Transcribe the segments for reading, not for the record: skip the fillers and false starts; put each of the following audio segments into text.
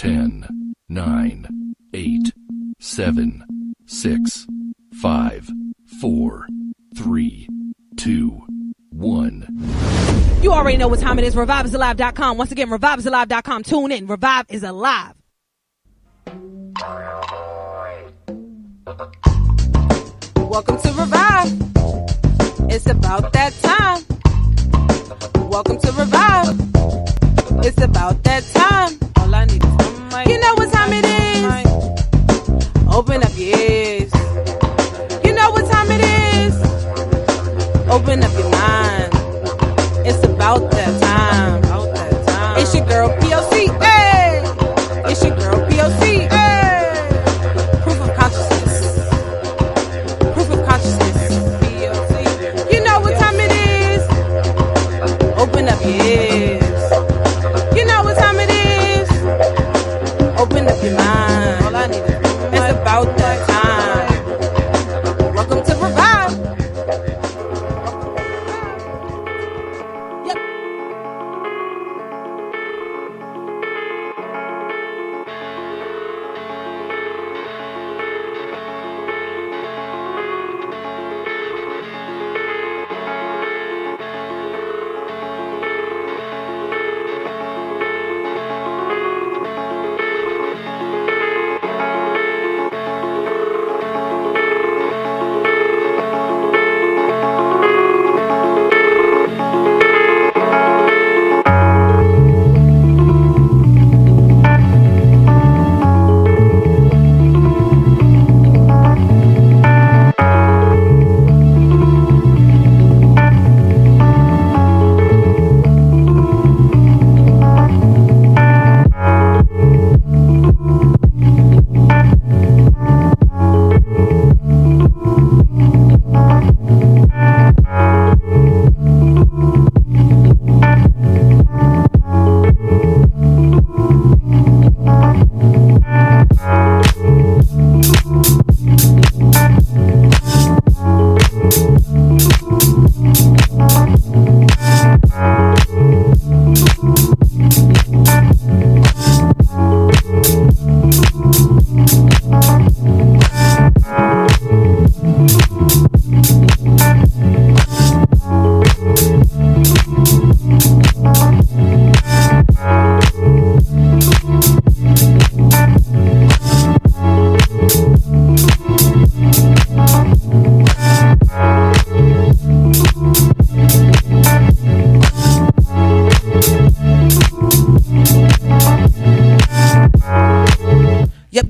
10, 9, 8, 7, 6, 5, 4, 3, 2, 1. You already know what time it is. ReviveIsAlive.com. Once again, ReviveIsAlive.com. Tune in. Revive is alive. Welcome to Revive. It's about that time. Welcome to Revive. It's about that time. All I need is one mic. You know what time it is. Open up your ears. You know what time it is. Open up your mind. It's about that time. It's your girl P.O.C. Hey! It's your girl P.O.C. Hey! Proof of consciousness. Proof of consciousness. P.O.C. You know what time it is. Open up your ears. You know what time it is. Open up your mind. All I need is it's about that time. Welcome to Revive. Yep.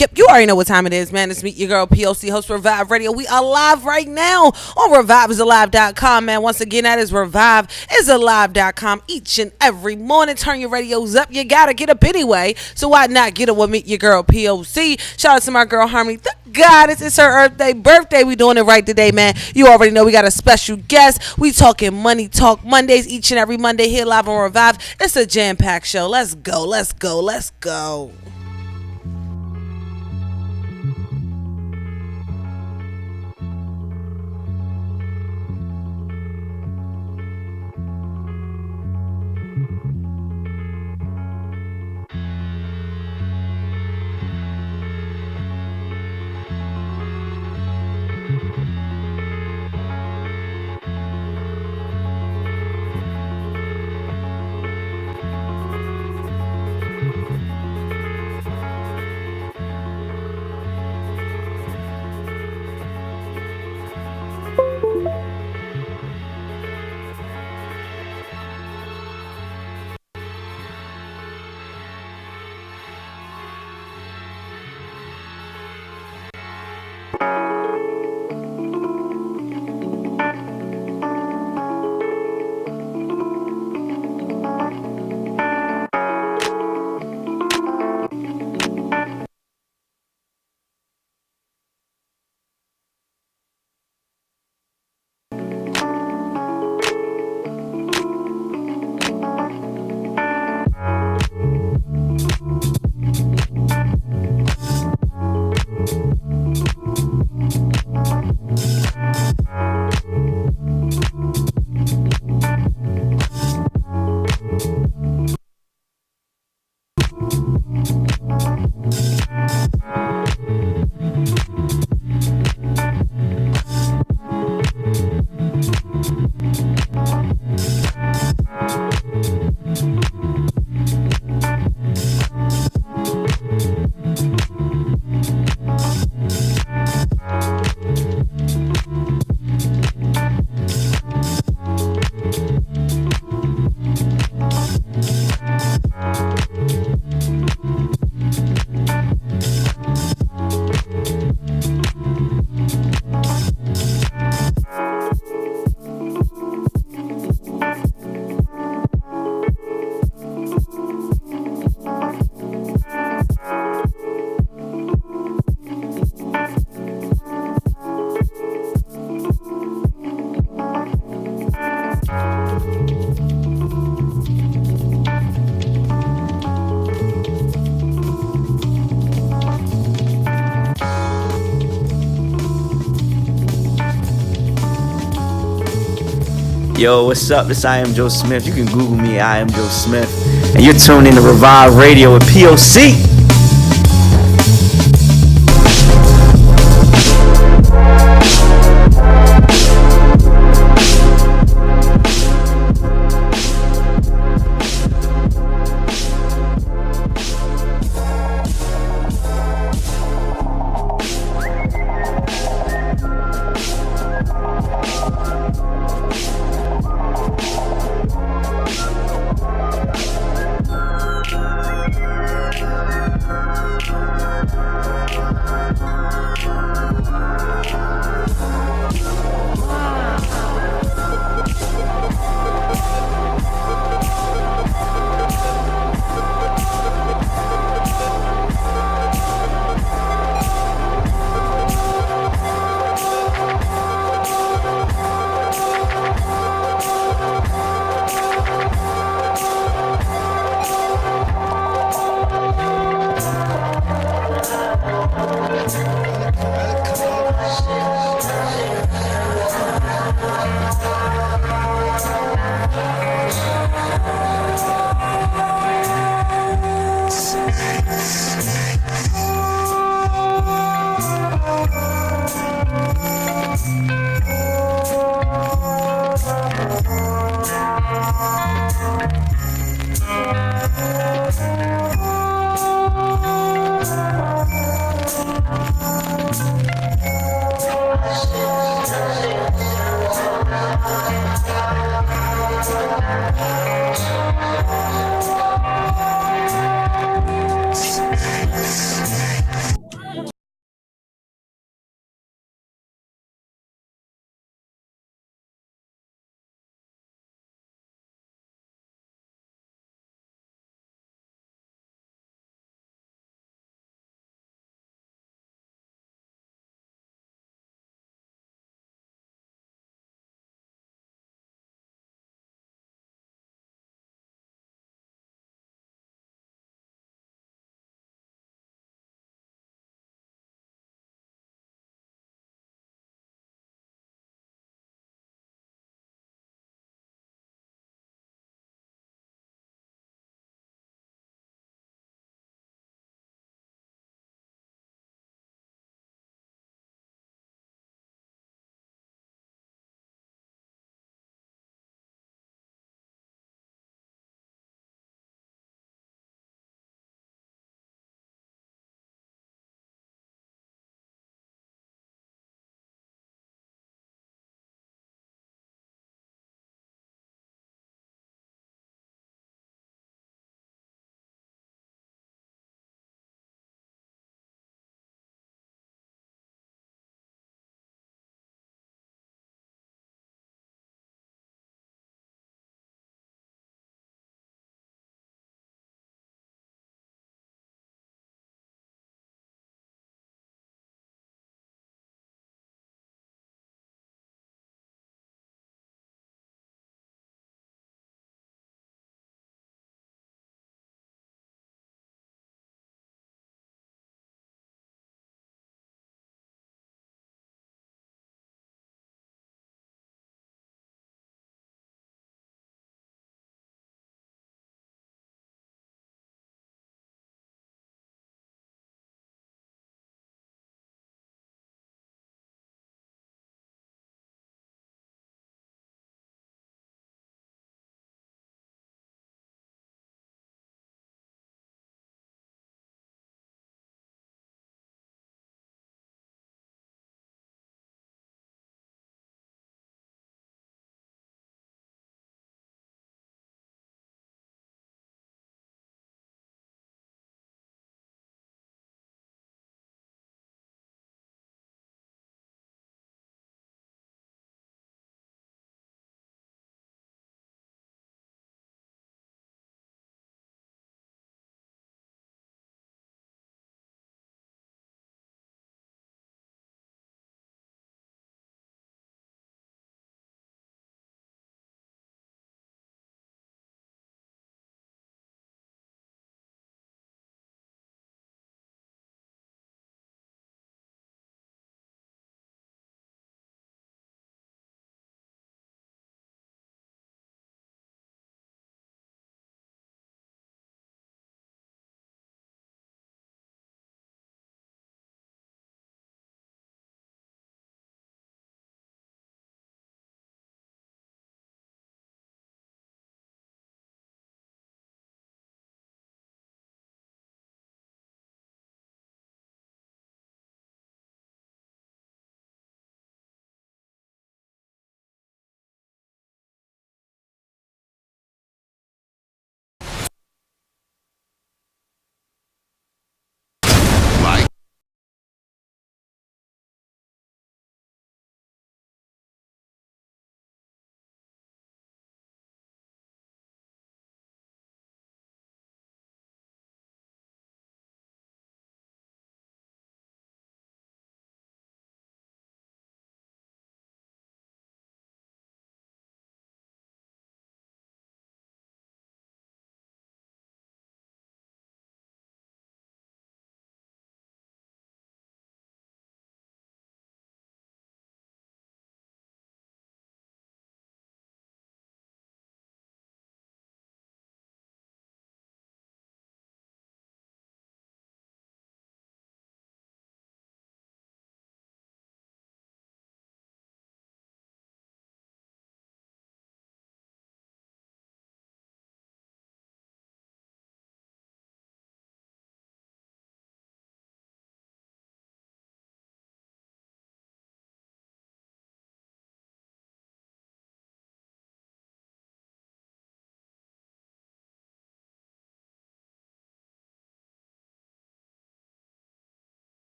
Yep, you already know what time it is, man. It's me, your girl P.O.C, host Revive Radio. We are live right now on ReviveIsAlive.com, man. Once again, that is ReviveIsAlive.com. Each and every morning, turn your radios up. You gotta get up anyway, so why not get up with me, your girl P.O.C. Shout out to my girl Harmony, the goddess. It's her birthday. We doing it right today, man. You already know we got a special guest. We talking Money Talk Mondays each and every Monday here live on Revive. It's a jam-packed show. Let's go, let's go, let's go. Yo, what's up? This I Am Joe Smith. You can Google me, I Am Joe Smith. And you're tuned in to Revive Radio with P.O.C.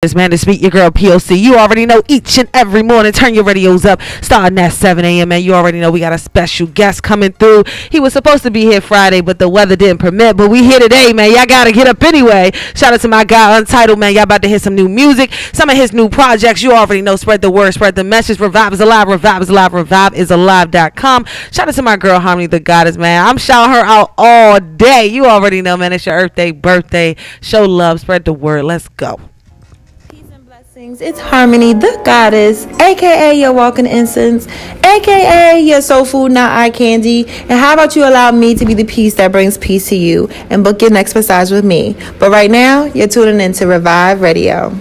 Man, to speak your girl P.O.C. You already know each and every morning. Turn your radios up, starting at 7 a.m. Man, you already know we got a special guest coming through. He was supposed to be here Friday, but the weather didn't permit. But we here today, man. Y'all gotta get up anyway. Shout out to my guy Untitled, man. Y'all about to hear some new music, some of his new projects. You already know. Spread the word, spread the message. Revive is alive. Revive is alive. Revive is alive.com. Shout out to my girl Harmony the Goddess, man. I'm shouting her out all day. You already know, man. It's your Earth Day, birthday. Show love, spread the word. Let's go. It's Harmony the Goddess, aka your walking incense, aka your soul food, not eye candy. And how about you allow me to be the peace that brings peace to you and book your next massage with me? But right now, you're tuning into Revive Radio.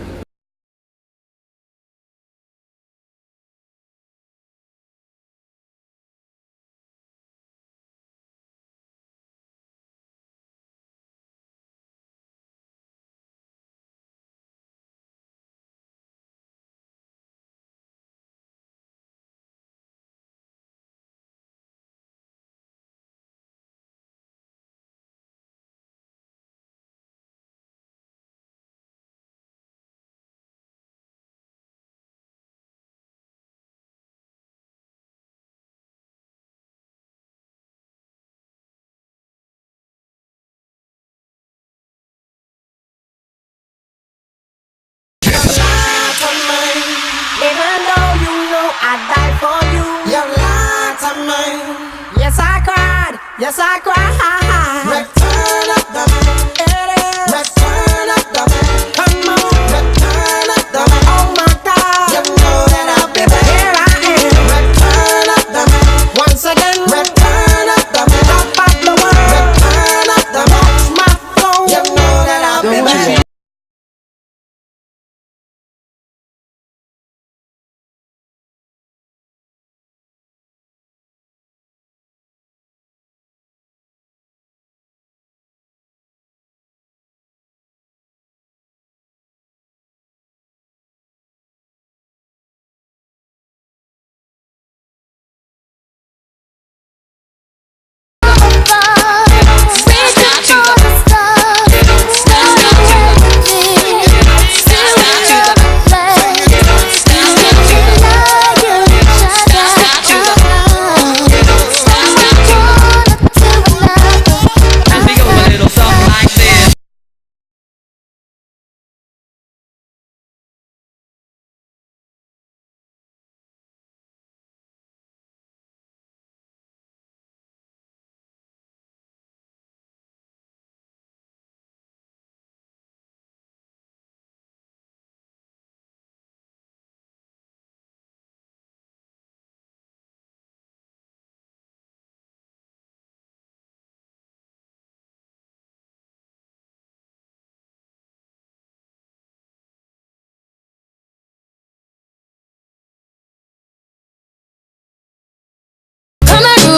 Yes, I cry. Return of the man. It is. Return of the man. Come on. Return of the man. Oh my God. You know that I'll be back. Here I am. Return of the man. Once again. Return of the man. Top of the world. Return of the man. Watch my flow. You know that I'll be back.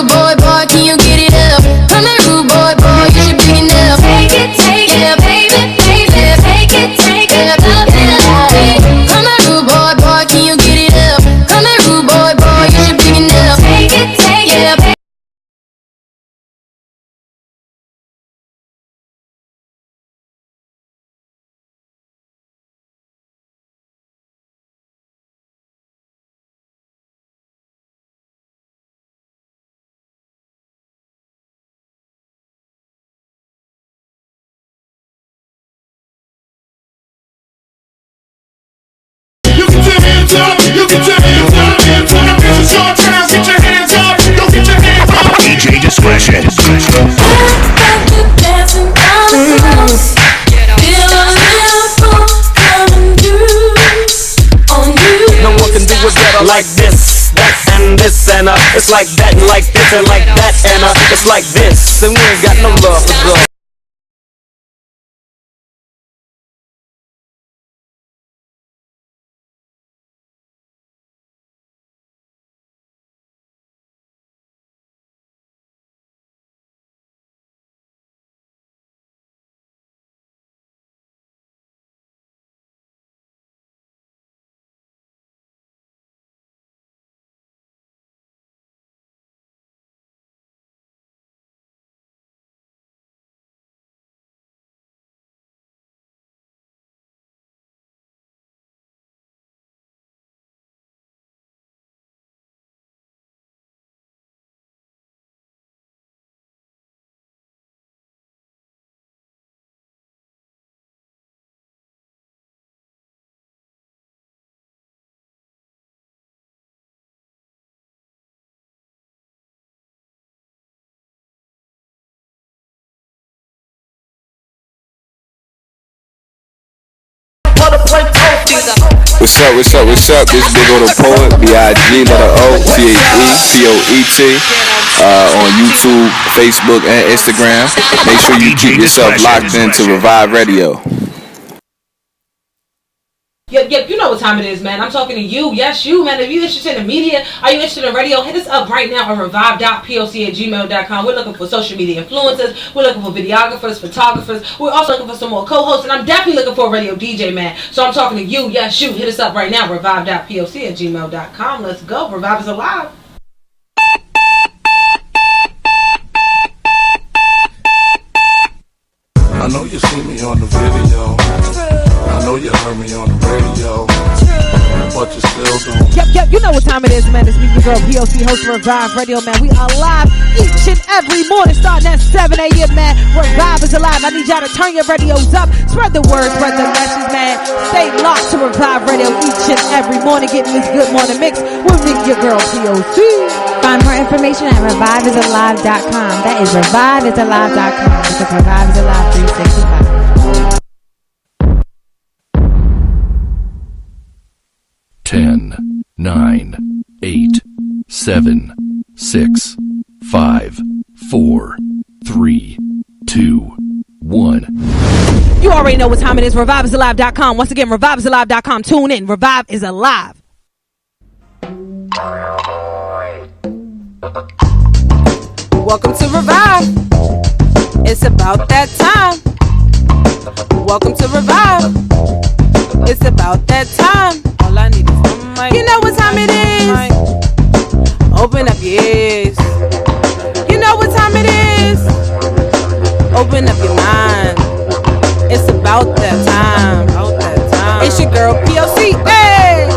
Boy, boy, can you get it up? Come here, rude boy, boy, you should big enough. Take it, yeah, baby, baby, take it, love it. Come here, rude boy, boy, can you get it up? Come here, rude boy, boy, you should big enough. Take it, yeah, baby. You get your hands up, hands up. This is your time, get your hands up. Go get your hands up. DJ discretion. Dancing on the floor. Feel a little pull coming through on you. No one can do it better like this, that, and this, and it's like that, and like this, and like that, and it's like this, and we ain't got no love for girls. What's up? This big ol' the poet, B-I-G, letter O-T-H-E, P-O-E-T, on YouTube, Facebook, and Instagram. Make sure you keep yourself locked into Revive Radio. Yep, you know what time it is, man. I'm talking to you. Yes, you, man. If you're interested in media, are you interested in radio, hit us up right now at revive.poc@gmail.com. We're looking for social media influencers. We're looking for videographers, photographers. We're also looking for some more co-hosts, and I'm definitely looking for a radio DJ, man. So I'm talking to you. Yes, you. Hit us up right now, revive.poc@gmail.com. Let's go. Revive is alive. I know you see me on the video. I know you heard me on the radio. But you still don't. Yep, you know what time it is, man. It's me, your girl, P.O.C, host of Revive Radio, man. We are live each and every morning, starting at 7 a.m., man. Revive is alive. I need y'all to turn your radios up. Spread the word, spread the message, man. Stay locked to Revive Radio each and every morning, getting this good morning mix with me, your girl, P.O.C. Find more information at reviveisalive.com. That is reviveisalive.com. Because Revive is Alive 365. 10, 9, 8, 7, 6, 5, 4, 3, 2, 1. You already know what time it is. Reviveisalive.com. Once again, reviveisalive.com. Tune in. Revive is alive. Welcome to Revive. It's about that time. Welcome to Revive. It's about that time. All I need is one mic. You know what time it is. Open up your ears. You know what time it is. Open up your mind. It's about that time. It's your girl P.O.C. Hey.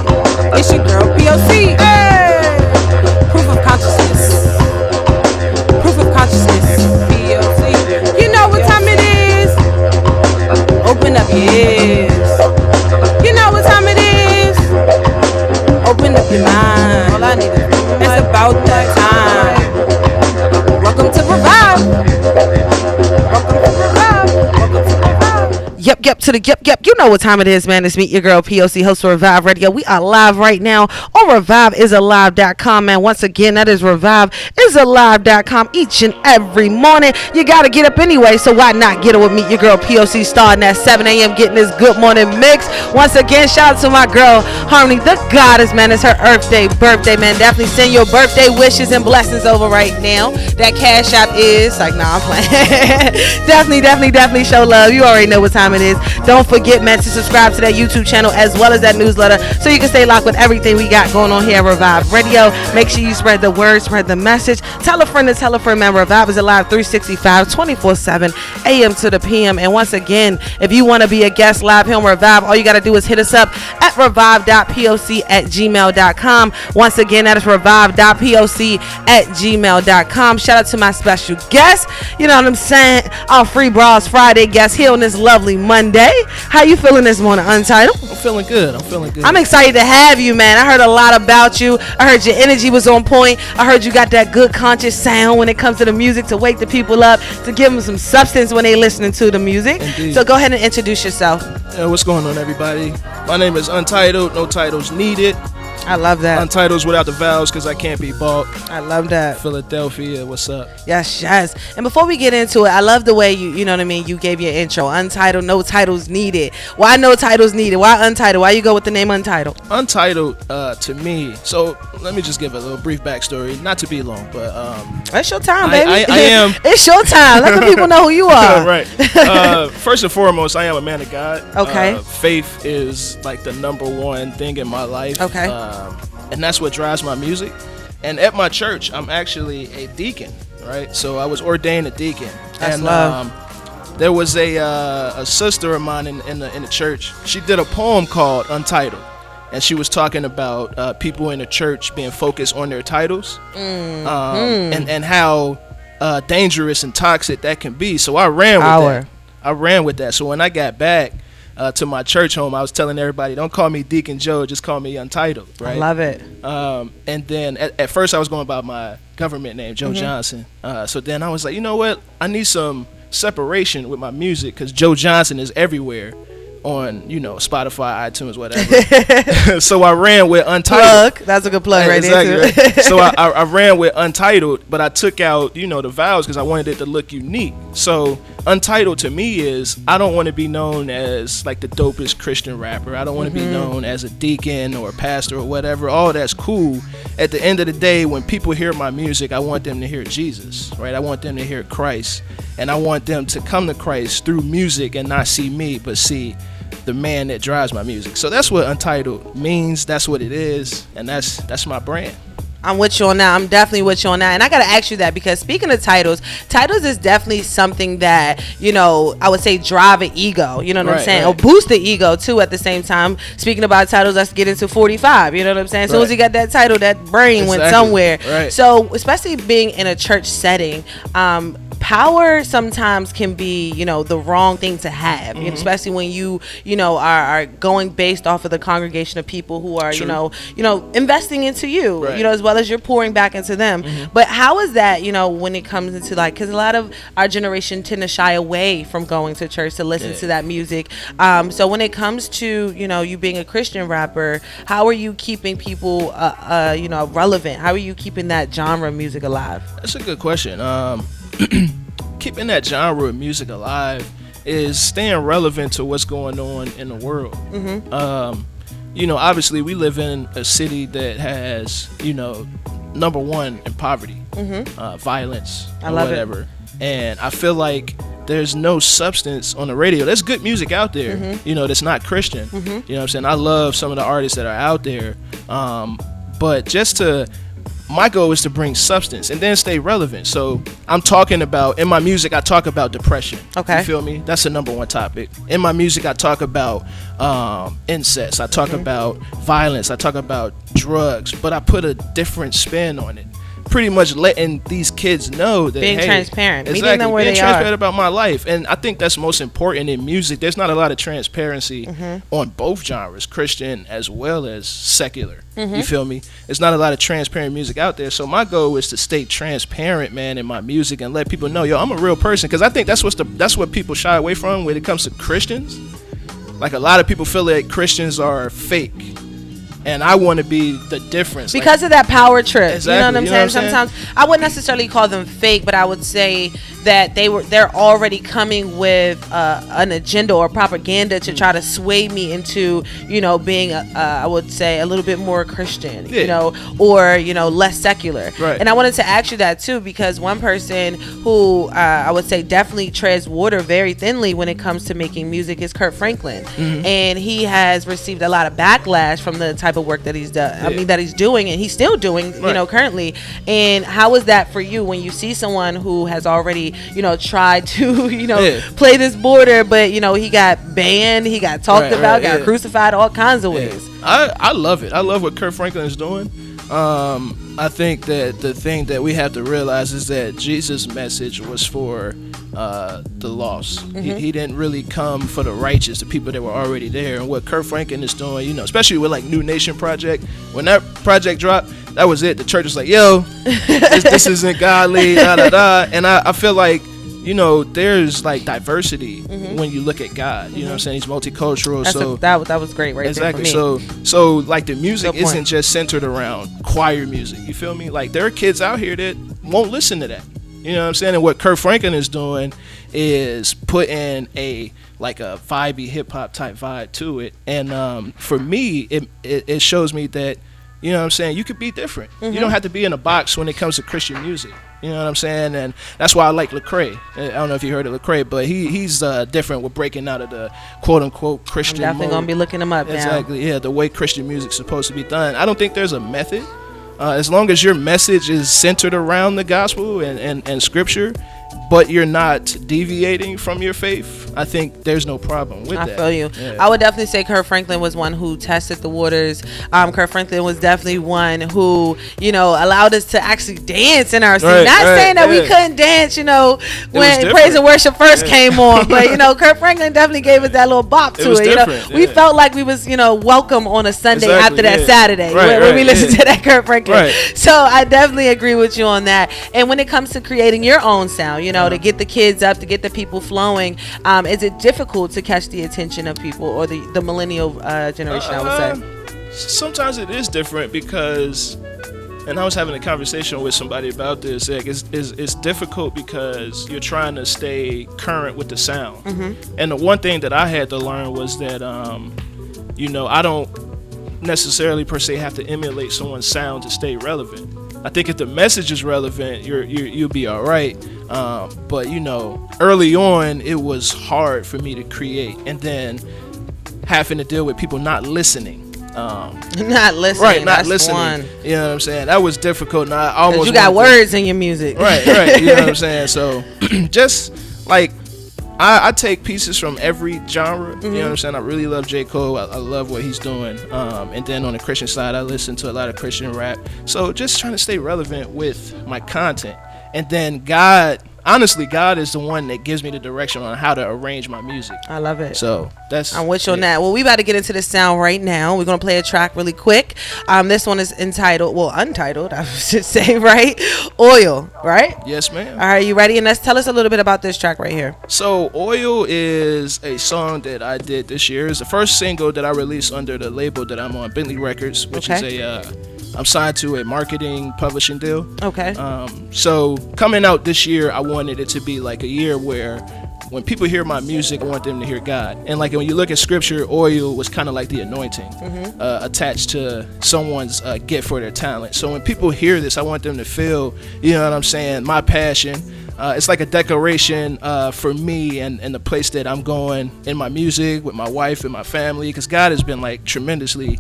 It's your girl P.O.C. Hey. Proof of consciousness. Proof of consciousness. P.O.C. You know what time it is. Open up your ears. You know what time it is. Open up your mind. All I need is it's about that time. Welcome to Revive. Welcome to Revive. Welcome to Revive. Yep, to the yep. You know what time it is, man. It's me, your girl, P.O.C, host of Revive Radio. We are live right now on reviveisalive.com, man. Once again, that is reviveisalive.com each and every morning. You got to get up anyway, so why not get it with me, your girl, P.O.C, starting at 7 a.m., getting this good morning mix. Once again, shout out to my girl, Harmony, the goddess, man. It's her birthday, man. Definitely send your birthday wishes and blessings over right now. That cash app is, like, nah, I'm playing. definitely show love. You already know what time it is. Don't forget, man, to subscribe to that YouTube channel as well as that newsletter so you can stay locked with everything we got going on here at Revive Radio. Make sure you spread the word, spread the message. Tell a friend, man. Revive is alive 365, 24/7, AM to the PM. And once again, if you want to be a guest live here on Revive, all you got to do is hit us up at revive.poc@gmail.com. Once again, that is revive.poc@gmail.com. Shout out to my special guest. You know what I'm saying? Our Free Barz Friday guest here on this lovely Monday. How you feeling this morning, Untitled? I'm feeling good. I'm excited to have you, man. I heard a lot about you. I heard your energy was on point. I heard you got that good conscious sound when it comes to the music to wake the people up, to give them some substance when they listening to the music. Indeed. So go ahead and introduce yourself. What's going on, everybody? My name is Untitled. No titles needed. I love that. Untitles without the vowels because I can't be bought. I love that. Philadelphia, what's up? Yes. And before we get into it, I love the way you know what I mean, you gave your intro. Untitled, no titles needed. Why no titles needed? Why Untitled? Why you go with the name Untitled? Untitled, to me, so let me just give a little brief backstory, not to be long, but it's your time, baby. I am. It's your time. Let the people know who you are. Right. First and foremost, I am a man of God. Okay. Faith is like the number one thing in my life. Okay. And that's what drives my music. And at my church, I'm actually a deacon, right? So I was ordained a deacon. That's love. There was a sister of mine in the church. She did a poem called Untitled, and she was talking about people in the church being focused on their titles, and how dangerous and toxic that can be. So I ran with that. So when I got back to my church home, I was telling everybody, don't call me Deacon Joe, just call me Untitled, right? I love it. And then at first I was going by my government name, Joe Johnson. So then I was like, you know what? I need some separation with my music because Joe Johnson is everywhere on, you know, Spotify, iTunes, whatever. So I ran with Untitled. Plug. That's a good plug right Exactly, there. right. So I ran with Untitled, but I took out, you know, the vowels because I wanted it to look unique. So Untitled to me is, I don't want to be known as like the dopest Christian rapper. I don't want to be known as a deacon or a pastor or whatever. All that's cool. At the end of the day, when people hear my music, I want them to hear Jesus, right? I want them to hear Christ, and I want them to come to Christ through music and not see me, but see the man that drives my music. So that's what Untitled means. That's what it is, and that's my brand. I'm with you on that. I'm definitely with you on that. And I got to ask you that, because speaking of titles is definitely something that, you know, I would say drive an ego, you know what I'm saying? Right. Or boost the ego too at the same time. Speaking about titles, let's get into 45, you know what I'm saying? As soon as you got that title, that brain went somewhere. Right. So especially being in a church setting, power sometimes can be, you know, the wrong thing to have, especially when you know, are going based off of the congregation of people who are, you know, investing into you, you know, as well as you're pouring back into them. But how is that, you know, when it comes into like, because a lot of our generation tend to shy away from going to church to listen to that music. So when it comes to, you know, you being a Christian rapper, how are you keeping people, you know, relevant? How are you keeping that genre of music alive? That's a good question. Keeping that genre of music alive is staying relevant to what's going on in the world. You know, obviously we live in a city that has, you know, number one in poverty, violence, or whatever. And I feel like there's no substance on the radio. There's good music out there, you know, that's not Christian. You know what I'm saying? I love some of the artists that are out there. But just to, my goal is to bring substance and then stay relevant. So I'm talking about, in my music, I talk about depression. Okay. You feel me? That's the number one topic. In my music, I talk about incest. I talk about violence. I talk about drugs, but I put a different spin on it. Pretty much letting these kids know that, being hey, transparent, exactly, meeting them where being they transparent are about my life. And I think that's most important in music. There's not a lot of transparency on both genres, Christian as well as secular. You feel me? There's not a lot of transparent music out there. So my goal is to stay transparent, man, in my music and let people know, yo, I'm a real person. Because I think that's what people shy away from when it comes to Christians. Like, a lot of people feel that Christians are fake. And I want to be the difference. Because of that power trip. Exactly. You know what I'm saying? Sometimes I wouldn't necessarily call them fake, but I would say that they're already coming with an agenda or propaganda to try to sway me into, you know, being I would say a little bit more Christian, you know, or, you know, less secular. Right. And I wanted to ask you that too, because one person who I would say definitely treads water very thinly when it comes to making music is Kirk Franklin. And he has received a lot of backlash from the type of work that he's done. I mean, that he's doing, and he's still doing, you know, currently. And how is that for you when you see someone who has already, you know, tried to, you know, play this border, but, you know, he got banned, he got talked about, got crucified all kinds of ways. I love it. I love what Kirk Franklin is doing. I think that the thing that we have to realize is that Jesus' message was for the lost. He didn't really come for the righteous, the people that were already there. And what Kirk Franklin is doing, you know, especially with like New Nation Project, when that project dropped, that was it. The church was like, yo, this isn't godly, da da da. And I feel like, you know, there's like diversity when you look at God. You know what I'm saying? He's multicultural. That was great, right? Exactly. There for me. So like the music isn't just centered around choir music. You feel me? Like, there are kids out here that won't listen to that. You know what I'm saying? And what Kirk Franklin is doing is putting a vibey hip hop type vibe to it. And for me, it shows me that, you know what I'm saying, you could be different. You don't have to be in a box when it comes to Christian music. You know what I'm saying? And that's why I like Lecrae. I don't know if you heard of Lecrae, but he's different with breaking out of the quote-unquote Christian I'm definitely going to be looking him up now. Exactly, yeah, the way Christian music's supposed to be done. I don't think there's a method. As long as your message is centered around the gospel and scripture, but you're not deviating from your faith, I think there's no problem with that. I feel you. Yeah. I would definitely say Kirk Franklin was one who tested the waters. Kirk Franklin was definitely one who, you know, allowed us to actually dance in our scene. Not saying that we couldn't dance, you know, when praise and worship first came on, but, you know, Kirk Franklin definitely gave us that little bop to it. You know, we felt like we was, you know, welcome on a Sunday after that Saturday when we listened to that Kirk Franklin. So I definitely agree with you on that. And when it comes to creating your own sound, now, you know, to get the kids up, to get the people flowing. Is it difficult to catch the attention of people, or the millennial generation, I would say? Sometimes it is different because, and I was having a conversation with somebody about this. Like, it's difficult because you're trying to stay current with the sound. Mm-hmm. And the one thing that I had to learn was that, you know, I don't necessarily per se have to emulate someone's sound to stay relevant. I think if the message is relevant, you'll be all right. But you know, early on, it was hard for me to create, and then having to deal with people not listening. Not listening, right? Not that's listening. One. You know what I'm saying? That was difficult. And I almost you got words in your music, right? You know what I'm saying? So just like I take pieces from every genre. You know what I'm saying? I really love J. Cole. I love what he's doing. And then on the Christian side, I listen to a lot of Christian rap. So just trying to stay relevant with my content. And then God, honestly, God is the one that gives me the direction on how to arrange my music. I love it. So I'm with you on that. Well, we about to get into the sound right now. We're gonna play a track really quick. This one is untitled, I should say, right? Oil, right? Yes, ma'am. All right, you ready? And let's tell us a little bit about this track right here. So Oil is a song that I did this year. It's the first single that I released under the label that I'm on, Bentley Records, which is I'm signed to a marketing publishing deal. Okay. So coming out this year, I wanted it to be like a year where when people hear my music, I want them to hear God. And like when you look at scripture, oil was kind of like the anointing attached to someone's gift for their talent. So when people hear this, I want them to feel, you know what I'm saying, my passion. It's like a declaration for me and the place that I'm going in my music with my wife and my family, because God has been like tremendously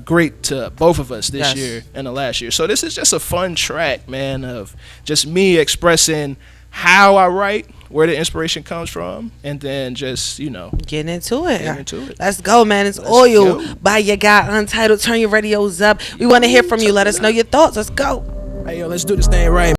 great to both of us this year and the last year. So this is just a fun track, man, of just me expressing how I write, where the inspiration comes from, and then just, you know, getting into it. Let's go, man. It's Let's Oil go. by your guy Untitled. Turn your radios up. We want to hear from you. Let us know your thoughts. Let's go. Hey, yo, let's do this thing right.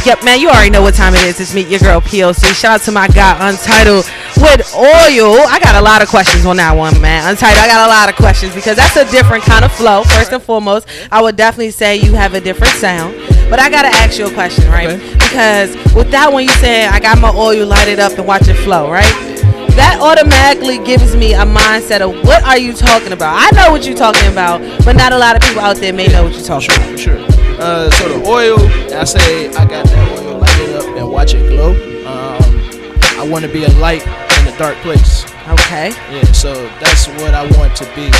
Yep, man, you already know what time it is. It's Meet Your Girl P.O.C. Shout out to my guy Untitled with Oil. I got a lot of questions on that one, man. Untitled, I got a lot of questions because that's a different kind of flow. First and foremost, I would definitely say you have a different sound. But I got to ask you a question, right? Okay. Because with that one, you said, I got my oil lighted up and watch it flow, right? That automatically gives me a mindset of what are you talking about? I know what you're talking about, but not a lot of people out there may know what you're talking about. For sure. So the oil, I say I got that oil lighted up and watch it glow. I want to be a light in a dark place. Okay. Yeah, so that's what I want to be.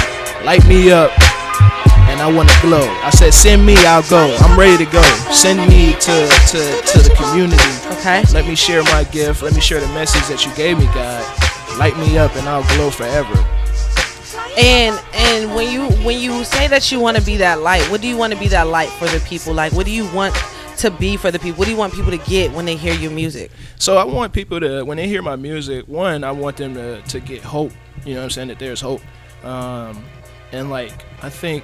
Light me up, and I want to glow. I said, send me, I'll go. I'm ready to go. Send me to the community. Okay. Let me share my gift. Let me share the message that you gave me, God. Light me up, and I'll glow forever. And when you say that you want to be that light, what do you want to be that light for the people? Like, what do you want to be for the people? What do you want people to get when they hear your music? So I want people to, when they hear my music, one, I want them to get hope. You know what I'm saying? That there's hope. And like, I think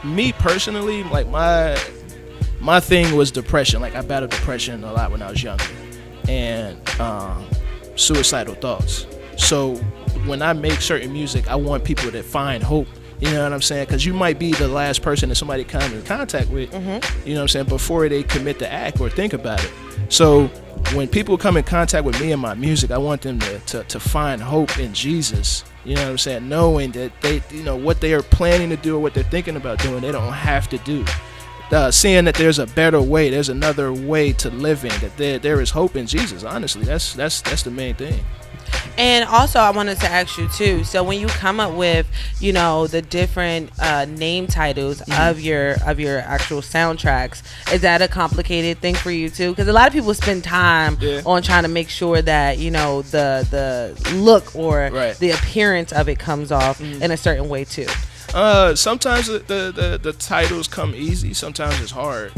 me personally, like my thing was depression. Like I battled depression a lot when I was younger, and suicidal thoughts. So when I make certain music, I want people to find hope. You know what I'm saying? Because you might be the last person that somebody come in contact with, you know what I'm saying, before they commit the act or think about it. So when people come in contact with me and my music, I want them to find hope in Jesus. You know what I'm saying? Knowing that they, you know, what they are planning to do or what they're thinking about doing, they don't have to do. Seeing that there's a better way, there's another way to live in, that there is hope in Jesus. Honestly, that's the main thing. And also, I wanted to ask you too. So when you come up with, you know, the different name titles of your actual soundtracks, is that a complicated thing for you too? Because a lot of people spend time on trying to make sure that, you know, the look or the appearance of it comes off in a certain way too. Sometimes the titles come easy. Sometimes it's hard.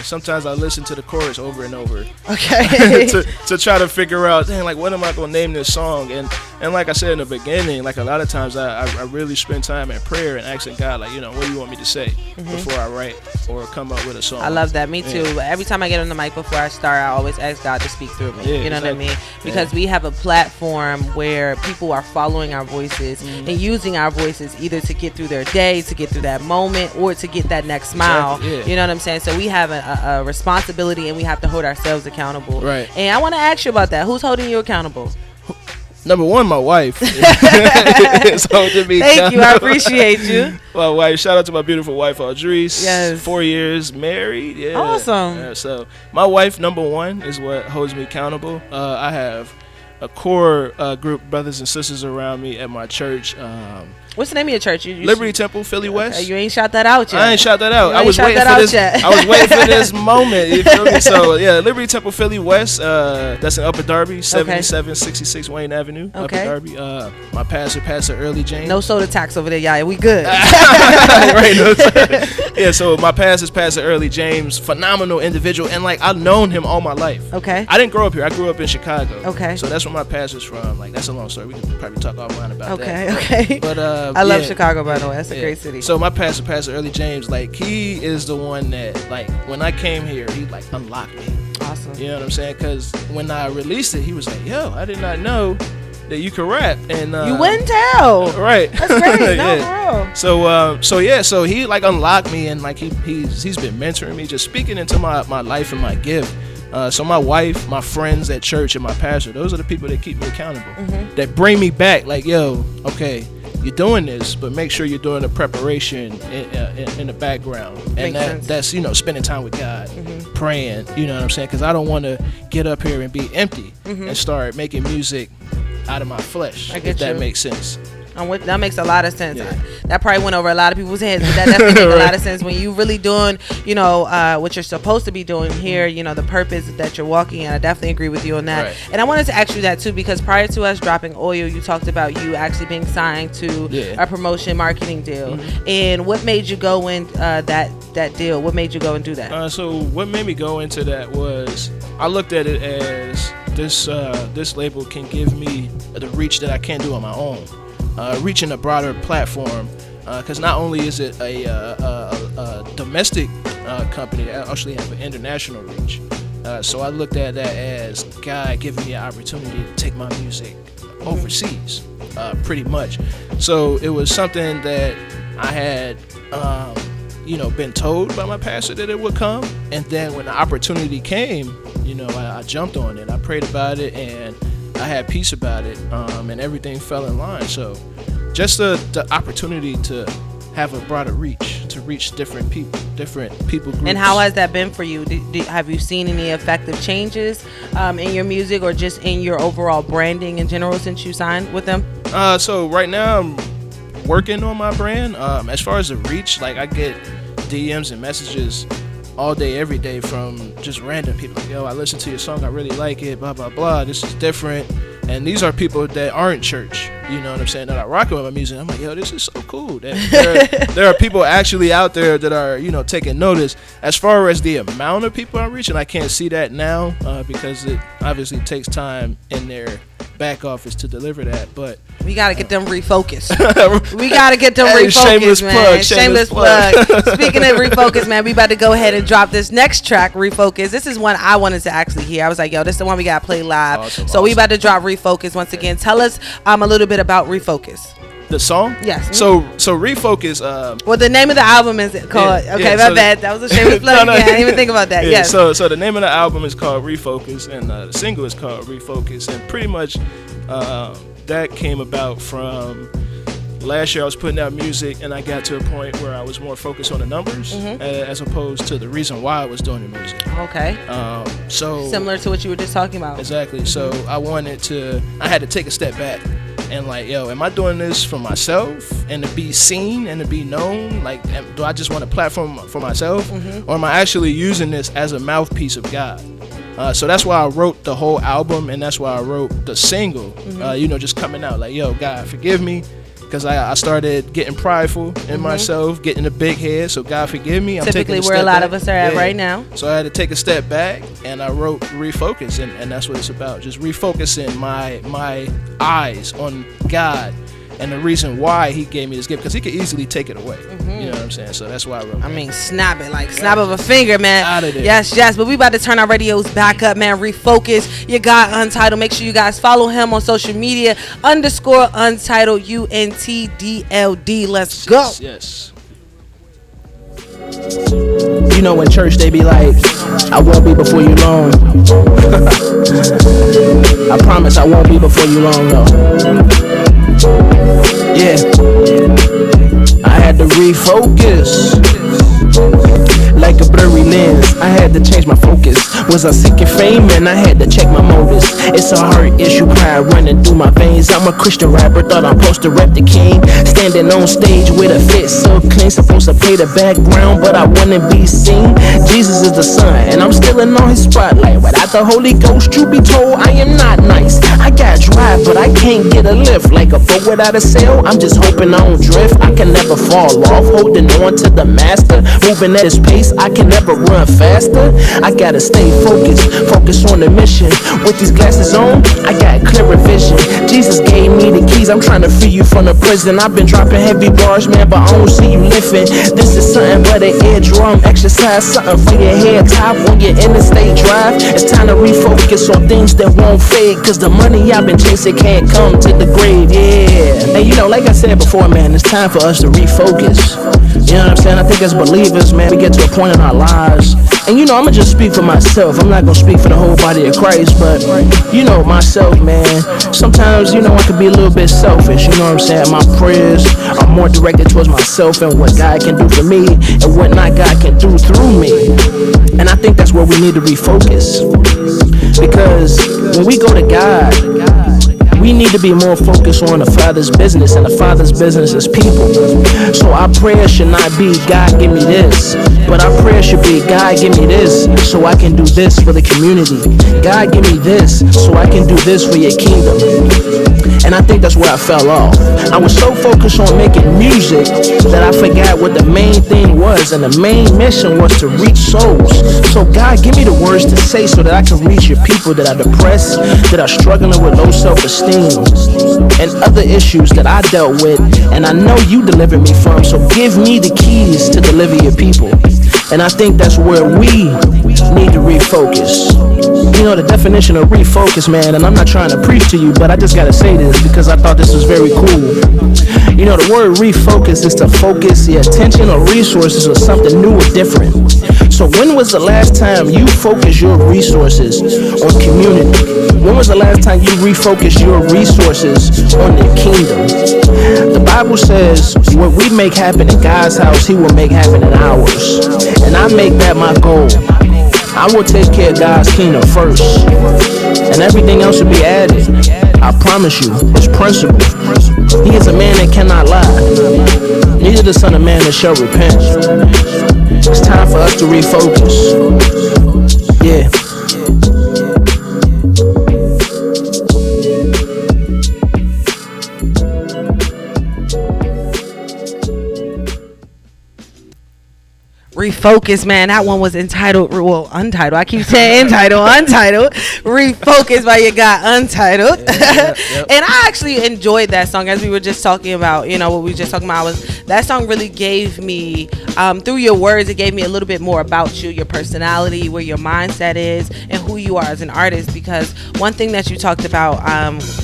Sometimes I listen to the chorus over and over. Okay. to try to figure out, dang, like, what am I gonna name this song? And like I said in the beginning, like a lot of times I really spend time in prayer and asking God, like, you know, what do you want me to say before I write or come up with a song? I love that. Me too. Every time I get on the mic before I start, I always ask God to speak through me. You know what I mean? Because we have a platform where people are following our voices and using our voices either to get through their day, to get through that moment, or to get that next smile. You know what I'm saying? So we have a responsibility, and we have to hold ourselves accountable. Right. And I want to ask you about that. Who's holding you accountable? Number one, my wife is holding me Thank you. I accountable. appreciate you. My wife. Shout out to my beautiful wife, Audrice. Yes. 4 years married. Yeah. Awesome. Yeah, so my wife, number one, is what holds me accountable. I have a core group of brothers and sisters around me at my church. What's the name of your church? Liberty Temple, Philly West. You ain't shot that out yet. I ain't shot that out. I was waiting for this moment. You feel me? So yeah, Liberty Temple, Philly West. That's in Upper Darby, 7766 Wayne Avenue, Upper Darby. My Pastor Early James. No soda tax over there, y'all. We good. Right. Yeah. So my Pastor Early James, phenomenal individual, and like I've known him all my life. Okay. I didn't grow up here. I grew up in Chicago. Okay. So that's where my pastor's from. Like that's a long story. We can probably talk offline about that. Okay. But I love Chicago, by the way. That's a great city. So my Pastor Early James, like he is the one that, like, when I came here, he like unlocked me. Awesome. You know what I'm saying? Because when I released it, he was like, "Yo, I did not know that you could rap." And you wouldn't tell. Right. That's great. No, bro. So he like unlocked me, and like he's been mentoring me, just speaking into my life and my gift. So my wife, my friends at church, and my pastor, those are the people that keep me accountable, that bring me back. Like, yo, okay, you're doing this, but make sure you're doing the preparation in the background. And that's, you know, spending time with God, praying, you know what I'm saying? Because I don't want to get up here and be empty and start making music out of my flesh, if that makes sense. That makes a lot of sense. Yeah. That probably went over a lot of people's heads, but that definitely makes a lot of sense when you really doing, you know, what you're supposed to be doing here, you know, the purpose that you're walking in. I definitely agree with you on that. Right. And I wanted to ask you that too, because prior to us dropping Oil, you talked about you actually being signed to a promotion marketing deal. And what made you go in that deal? What made you go and do that? So what made me go into that was I looked at it as this label can give me the reach that I can't do on my own. Reaching a broader platform, because not only is it a domestic company that actually have an international reach. So I looked at that as God giving me an opportunity to take my music overseas, pretty much. So it was something that I had, been told by my pastor that it would come. And then when the opportunity came, I jumped on it. I prayed about it and I had peace about it, and everything fell in line. So just the opportunity to have a broader reach, to reach different people groups. And how has that been for you? Have you seen any effective changes in your music or just in your overall branding in general since you signed with them? So right now I'm working on my brand. As far as the reach, like I get DMs and messages all day, every day from just random people. Like, yo, I listened to your song, I really like it, blah, blah, blah. This is different. And these are people that aren't church, you know what I'm saying, that are rocking with my music. I'm like, yo, this is so cool. There are people actually out there that are, taking notice. As far as the amount of people I'm reaching, I can't see that now because it obviously takes time in their back office to deliver that. But we got to get them refocused. We got to get them refocused, shameless man. Plug, shameless plug. Speaking of refocus, man, we about to go ahead and drop this next track, Refocus. This is one I wanted to actually hear. I was like, yo, this is the one we got to play live. Awesome. We about to drop Refocus once again. Tell us a little bit about Refocus. The song? Yes. So Refocus. Well, the name of the album is called. My bad. That was a shameless plug. I didn't even think about that. Yeah, yes. So the name of the album is called Refocus, and the single is called Refocus, and pretty much that came about from last year. I was putting out music, and I got to a point where I was more focused on the numbers as opposed to the reason why I was doing the music. Okay. So similar to what you were just talking about. Exactly. So I had to take a step back. And like, yo, am I doing this for myself and to be seen and to be known? Like, do I just want a platform for myself? Or am I actually using this as a mouthpiece of God? So that's why I wrote the whole album, and that's why I wrote the single, just coming out like, yo, God, forgive me. Because I started getting prideful in myself, getting a big head. So God forgive me. I'm typically taking where a lot back. of us are at right now. So I had to take a step back, and I wrote Refocus, and that's what it's about. Just refocusing my eyes on God and the reason why He gave me this gift. Because He could easily take it away. You know what I'm saying? So that's why I wrote it. Snap it. Like snap of a finger, man. Out of there. Yes. But we about to turn our radios back up, man. Refocus. Your guy Untitled. Make sure you guys follow him on social media. _Untitled UNTDLD. Let's go. Yes. You know, in church they be like, I won't be before you long. I promise I won't be before you long, though. Yeah, I had to refocus. Like a blurry lens, I had to change my focus. Was I seeking fame? And I had to check my motives. It's a heart issue, pride running through my veins. I'm a Christian rapper, thought I'm supposed to rep the king. Standing on stage with a fit so clean, supposed to play the background, but I wanna be seen. Jesus is the sun, and I'm still in on his spotlight. Without the Holy Ghost, truth be told, I am not nice. I got drive, but I can't get a lift. Like a boat without a sail, I'm just hoping I don't drift. I can never fall off, holding on to the master. Moving at his pace, I can never run faster. I gotta stay focus on the mission. With these glasses on, I got clearer vision. Jesus gave me the keys, I'm trying to free you from the prison. I've been dropping heavy bars, man, but I don't see you lifting. This is something but an eardrum exercise, something for your head top when you're interstate drive. It's time to refocus on things that won't fade, cause the money I've been chasing can't come to the grave, yeah. And like I said before, man, it's time for us to refocus. You know what I'm saying? I think as believers, man, we get to a point in our lives, and I'ma just speak for myself. I'm not gonna speak for the whole body of Christ, but myself, man. Sometimes, I could be a little bit selfish. You know what I'm saying? My prayers are more directed towards myself and what God can do for me and what not God can do through me. And I think that's where we need to refocus, because when we go to God, we need to be more focused on the Father's business, and the Father's business is people. So our prayer should not be, God, give me this, but our prayer should be, God, give me this so I can do this for the community. God, give me this so I can do this for your kingdom. And I think that's where I fell off. I was so focused on making music that I forgot what the main thing was, and the main mission was to reach souls. So God, give me the words to say so that I can reach your people that are depressed, that are struggling with low self-esteem and other issues that I dealt with, and I know you delivered me from. So give me the keys to deliver your people. And I think that's where we need to refocus. You know, the definition of refocus, man, and I'm not trying to preach to you, but I just gotta say this because I thought this was very cool. You know, the word refocus is to focus the attention or resources on something new or different. So when was the last time you focused your resources on community? When was the last time you refocused your resources on the kingdom? The Bible says, what we make happen in God's house, he will make happen in ours. And I make that my goal. I will take care of God's kingdom first, and everything else will be added. I promise you, it's principle. He is a man that cannot lie, neither the son of man that shall repent. It's time for us to refocus. Yeah. Refocus, man. That one was entitled, well, untitled. I keep saying entitled, untitled. Refocus by your guy, Untitled. Yep. And I actually enjoyed that song, as we were just talking about. You know, what we were just talking about was that song really gave me, through your words, it gave me a little bit more about you, your personality, where your mindset is, and who you are as an artist. Because one thing that you talked about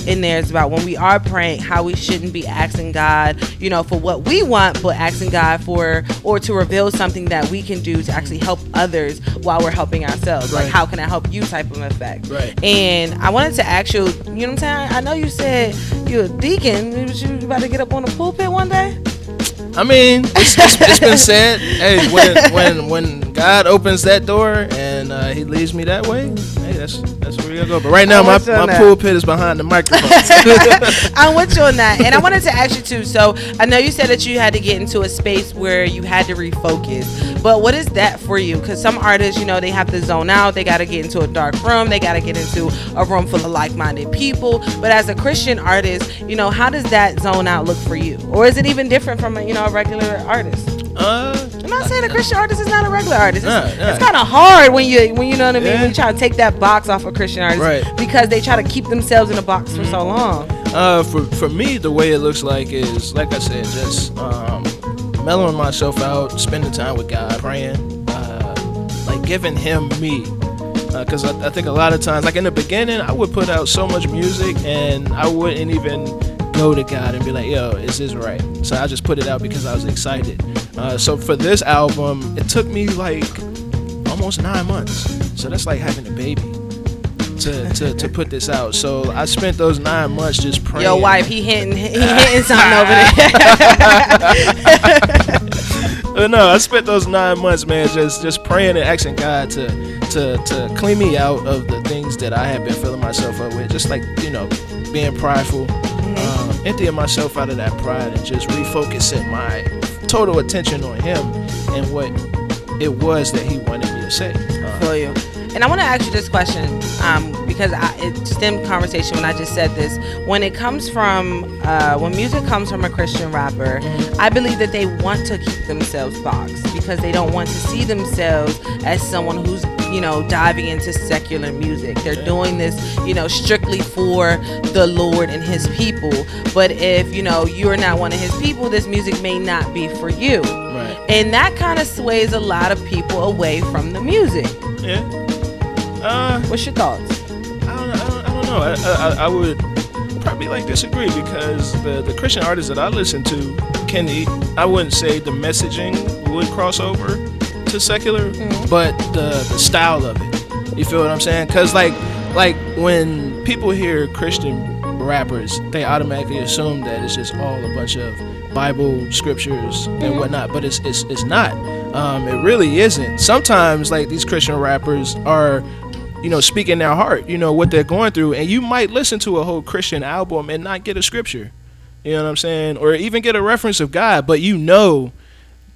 in there is about when we are praying, how we shouldn't be asking God, you know, for what we want, but asking God for, or to reveal something that we can do to actually help others while we're helping ourselves. Right. Like, how can I help you type of effect. Right. And I wanted to ask you, you know what I'm saying? I know you said you're a deacon. You about to get up on the pulpit one day? I mean, it's been said. Hey, when God opens that door and he leads me that way, hey, that's where we're gonna go. But right now, my pulpit is behind the microphone. I'm with you on that. And I wanted to ask you too. So I know you said that you had to get into a space where you had to refocus. But what is that for you? Because some artists, you know, they have to zone out. They got to get into a dark room. They got to get into a room full of like-minded people. But as a Christian artist, you know, how does that zone out look for you? Or is it even different from a regular artist? I'm not saying a Christian artist is not a regular artist. It's kind of hard when you know what I mean. When you try to take that box off a Christian artist, right? Because they try to keep themselves in a box for so long. For me, the way it looks like is, like I said, just mellowing myself out, spending time with God, praying, like giving Him me. Because I think a lot of times, like in the beginning, I would put out so much music and I wouldn't even go to God and be like, yo, is this right? So I just put it out because I was excited. So for this album, it took me like almost 9 months. So that's like having a baby to put this out. So I spent those 9 months just praying. Yo, wife, he hitting something over there. No, I spent those 9 months, man, just praying and asking God to clean me out of the things that I had been filling myself up with. Just like, you know, being prideful. Emptying myself out of that pride and just refocusing my total attention on Him and what it was that He wanted me to say. For you. And I want to ask you this question because it stemmed conversation when I just said this. When it comes from, when music comes from a Christian rapper, I believe that they want to keep themselves boxed because they don't want to see themselves as someone who's, you know, diving into secular music. They're doing this, you know, strictly for the Lord and His people. But if, you know, you're not one of His people, this music may not be for you. Right. And that kind of sways a lot of people away from the music. Yeah. What's your thoughts? I don't know. I would probably like disagree because the Christian artists that I listen to I wouldn't say the messaging would cross over to secular, but the style of it. You feel what I'm saying? Because like when people hear Christian rappers, they automatically assume that it's just all a bunch of Bible scriptures and whatnot, but it's not. It really isn't. Sometimes like these Christian rappers are, you know, speaking their heart, you know, what they're going through, and you might listen to a whole Christian album and not get a scripture, you know what I'm saying, or even get a reference of God, but you know,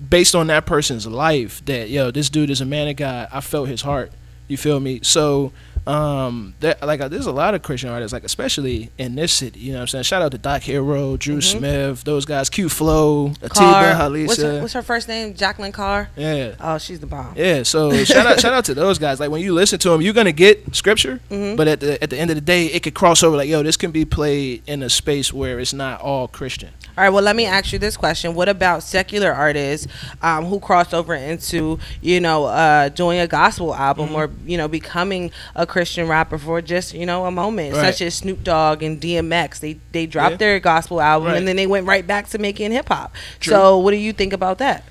based on that person's life, that, yo, this dude is a man of God. I felt his heart. You feel me? So there's a lot of Christian artists, like especially in this city, you know what I'm saying? Shout out to Doc Hero, Drew Smith, those guys, Q Flow, Atiba, Halisa. What's her first name? Jacqueline Carr? Yeah. Oh, she's the bomb. Yeah, so shout out to those guys. Like when you listen to them, you're gonna get scripture, but at the end of the day, it could cross over. Like, yo, this can be played in a space where it's not all Christian. All right, well, let me ask you this question. What about secular artists who cross over into, doing a gospel album or, becoming a Christian rapper for just, a moment, such as Snoop Dogg and DMX? They dropped their gospel album and then they went right back to making hip hop. So what do you think about that?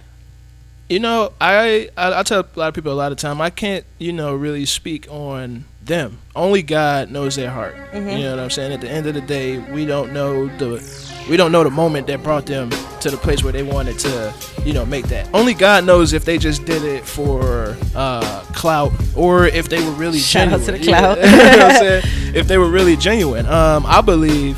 I tell a lot of people a lot of time, I can't, really speak on them. Only God knows their heart. You know what I'm saying? At the end of the day, we don't know the moment that brought them to the place where they wanted to, make that. Only God knows if they just did it for clout or if they were really genuine. Shout out to the clout. You know what I'm saying? If they were really genuine. I believe,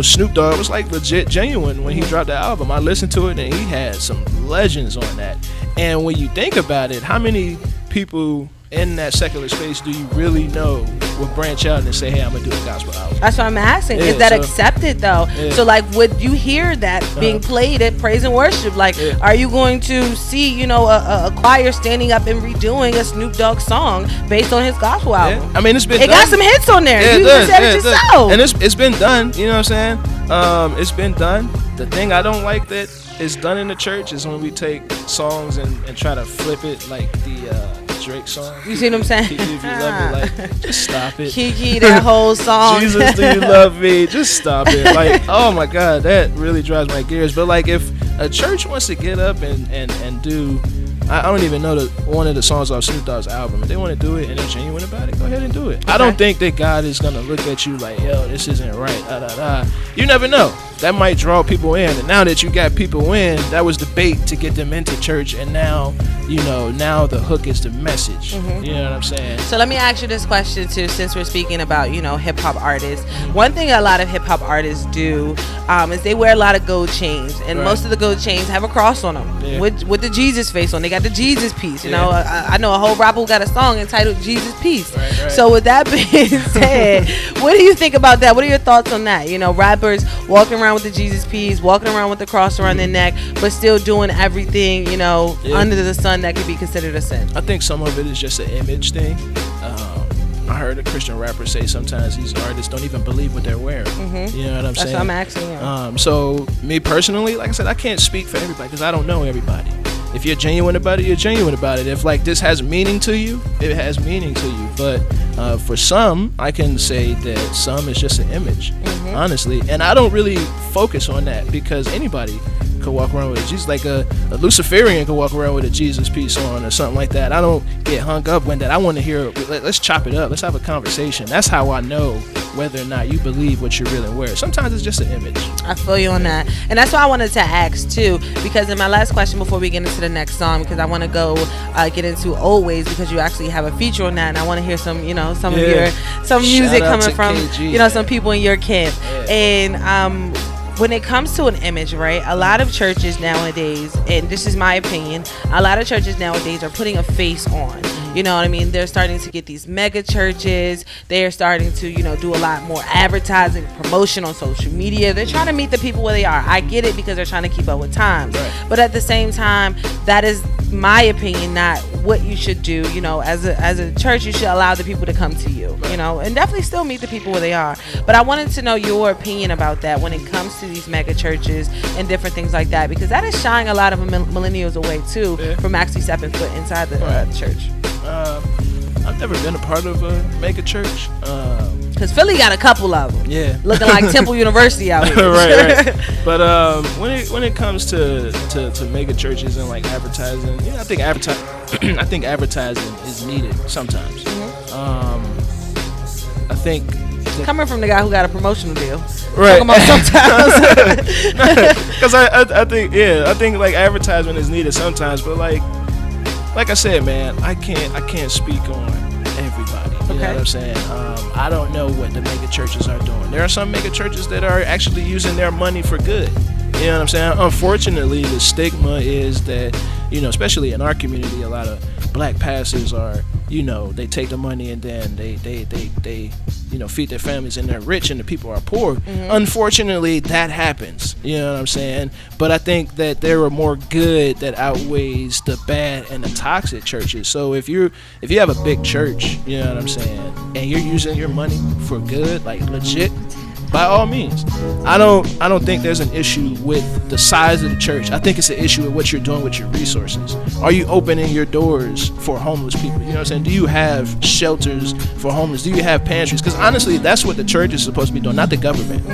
Snoop Dogg was like legit genuine when he dropped that album. I listened to it and he had some legends on that. And when you think about it, how many people in that secular space do you really know will branch out and say, hey, I'm gonna do a gospel album? That's what I'm asking. Is that accepted though? So like, would you hear that being played at praise and worship? Like, are you going to see, a choir standing up and redoing a Snoop Dogg song based on his gospel album? I mean, it's been it done. Got some hits on there. You does, said it yourself. And it's been done. You know what I'm saying? It's been done. The thing I don't like that is done in the church is when we take songs and try to flip it like the Drake song. You see what I'm saying? Kiki, if you love me, like, just stop it. Kiki, that whole song. Jesus, do you love me? Just stop it. Like, oh my God, that really drives my gears. But like, if a church wants to get up and do, I don't even know one of the songs off Snoop Dogg's album. If they want to do it and they're genuine about it, go ahead and do it. Okay. I don't think that God is gonna look at you like, yo, this isn't right. You never know. That might draw people in, and now that you got people in, that was the bait to get them into church, and now now the hook is the message. You know what I'm saying? So let me ask you this question too, since we're speaking about hip hop artists. One thing a lot of hip hop artists do is they wear a lot of gold chains, and most of the gold chains have a cross on them with the Jesus face on. They got the Jesus piece. I know a whole rapper who got a song entitled Jesus Piece. So with that being said, what do you think about that? What are your thoughts on that? Rappers walking around with the Jesus piece, walking around with the cross around their neck, but still doing everything under the sun that could be considered a sin. I think some of it is just an image thing. I heard a Christian rapper say sometimes these artists don't even believe what they're wearing. You know what I'm saying? That's what I'm asking you. So me personally, like I said, I can't speak for everybody because I don't know everybody. If you're genuine about it, you're genuine about it. If like this has meaning to you, it has meaning to you. But for some, I can say that some is just an image, honestly. And I don't really focus on that because anybody could walk around with a Jesus, like a Luciferian could walk around with a Jesus piece on or something like that. I don't get hung up when that. I want to hear, let's chop it up. Let's have a conversation. That's how I know whether or not you believe what you're really wearing. Sometimes it's just an image. I feel you on that. And that's why I wanted to ask too, because in my last question before we get into the next song, because I want to go get into Old Ways, because you actually have a feature on that, and I want to hear some some of your music coming from KG, some people in your camp. And when it comes to an image, right, a lot of churches nowadays, and this is my opinion, a lot of churches nowadays are putting a face on. You know what I mean? They're starting to get these mega churches. They're starting to, do a lot more advertising, promotion on social media. They're trying to meet the people where they are. I get it because they're trying to keep up with times. Right. But at the same time, that is my opinion, not what you should do. As a church, you should allow the people to come to you, and definitely still meet the people where they are. But I wanted to know your opinion about that when it comes to these mega churches and different things like that, because that is shying a lot of millennials away too from actually stepping foot inside the church. I've never been a part of a mega church. Because Philly got a couple of them. Yeah. Looking like Temple University out here. right. But when it comes to mega churches and like advertising, I think advertising is needed sometimes. I think coming from the guy who got a promotional deal. Right. Talking about sometimes. Because I think like advertisement is needed sometimes, but like I said, man, I can't speak on everybody. You know what I'm saying? I don't know what the mega churches are doing. There are some mega churches that are actually using their money for good. You know what I'm saying? Unfortunately, the stigma is that, especially in our community, a lot of black pastors are, they take the money and then they feed their families and they're rich and the people are poor. Unfortunately, that happens. You know what I'm saying? But I think that there are more good that outweighs the bad and the toxic churches. So if you have a big church, you know what I'm saying, and you're using your money for good, like legit, by all means. I don't think there's an issue with the size of the church. I think it's an issue with what you're doing with your resources. Are you opening your doors for homeless people? You know what I'm saying? Do you have shelters for homeless? Do you have pantries? Because honestly, that's what the church is supposed to be doing, not the government.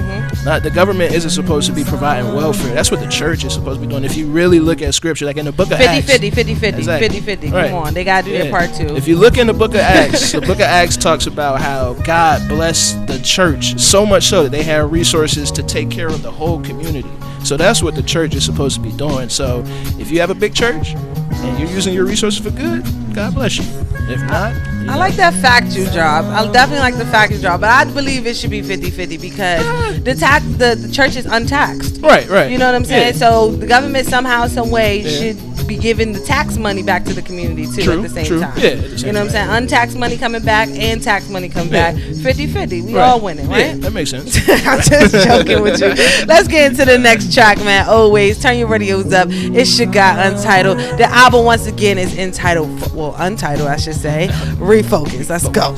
Not the government isn't supposed to be providing welfare. That's what the church is supposed to be doing. If you really look at scripture, like in the book of Acts. 50-50. Right. Come on, they gotta do their part too. If you look in the book of Acts, the book of Acts talks about how God blessed the church so much so that they had resources to take care of the whole community. So that's what the church is supposed to be doing. So if you have a big church and you're using your resources for good, God bless you. If not, I like that factory job. I definitely like the factory job, but I believe it should be 50-50 because the church is untaxed. Right. You know what I'm saying? Yeah. So the government somehow, some way should be giving the tax money back to the community too at the same time. Yeah, at the same you know what I'm saying? Untaxed money coming back and tax money coming back. 50-50. We all winning, right? Yeah, that makes sense. I'm just joking with you. Let's get into the next track, man. Always turn your radios up. It's your guy, Untitled. The album once again is Untitled, I should say. Refocus. Let's go.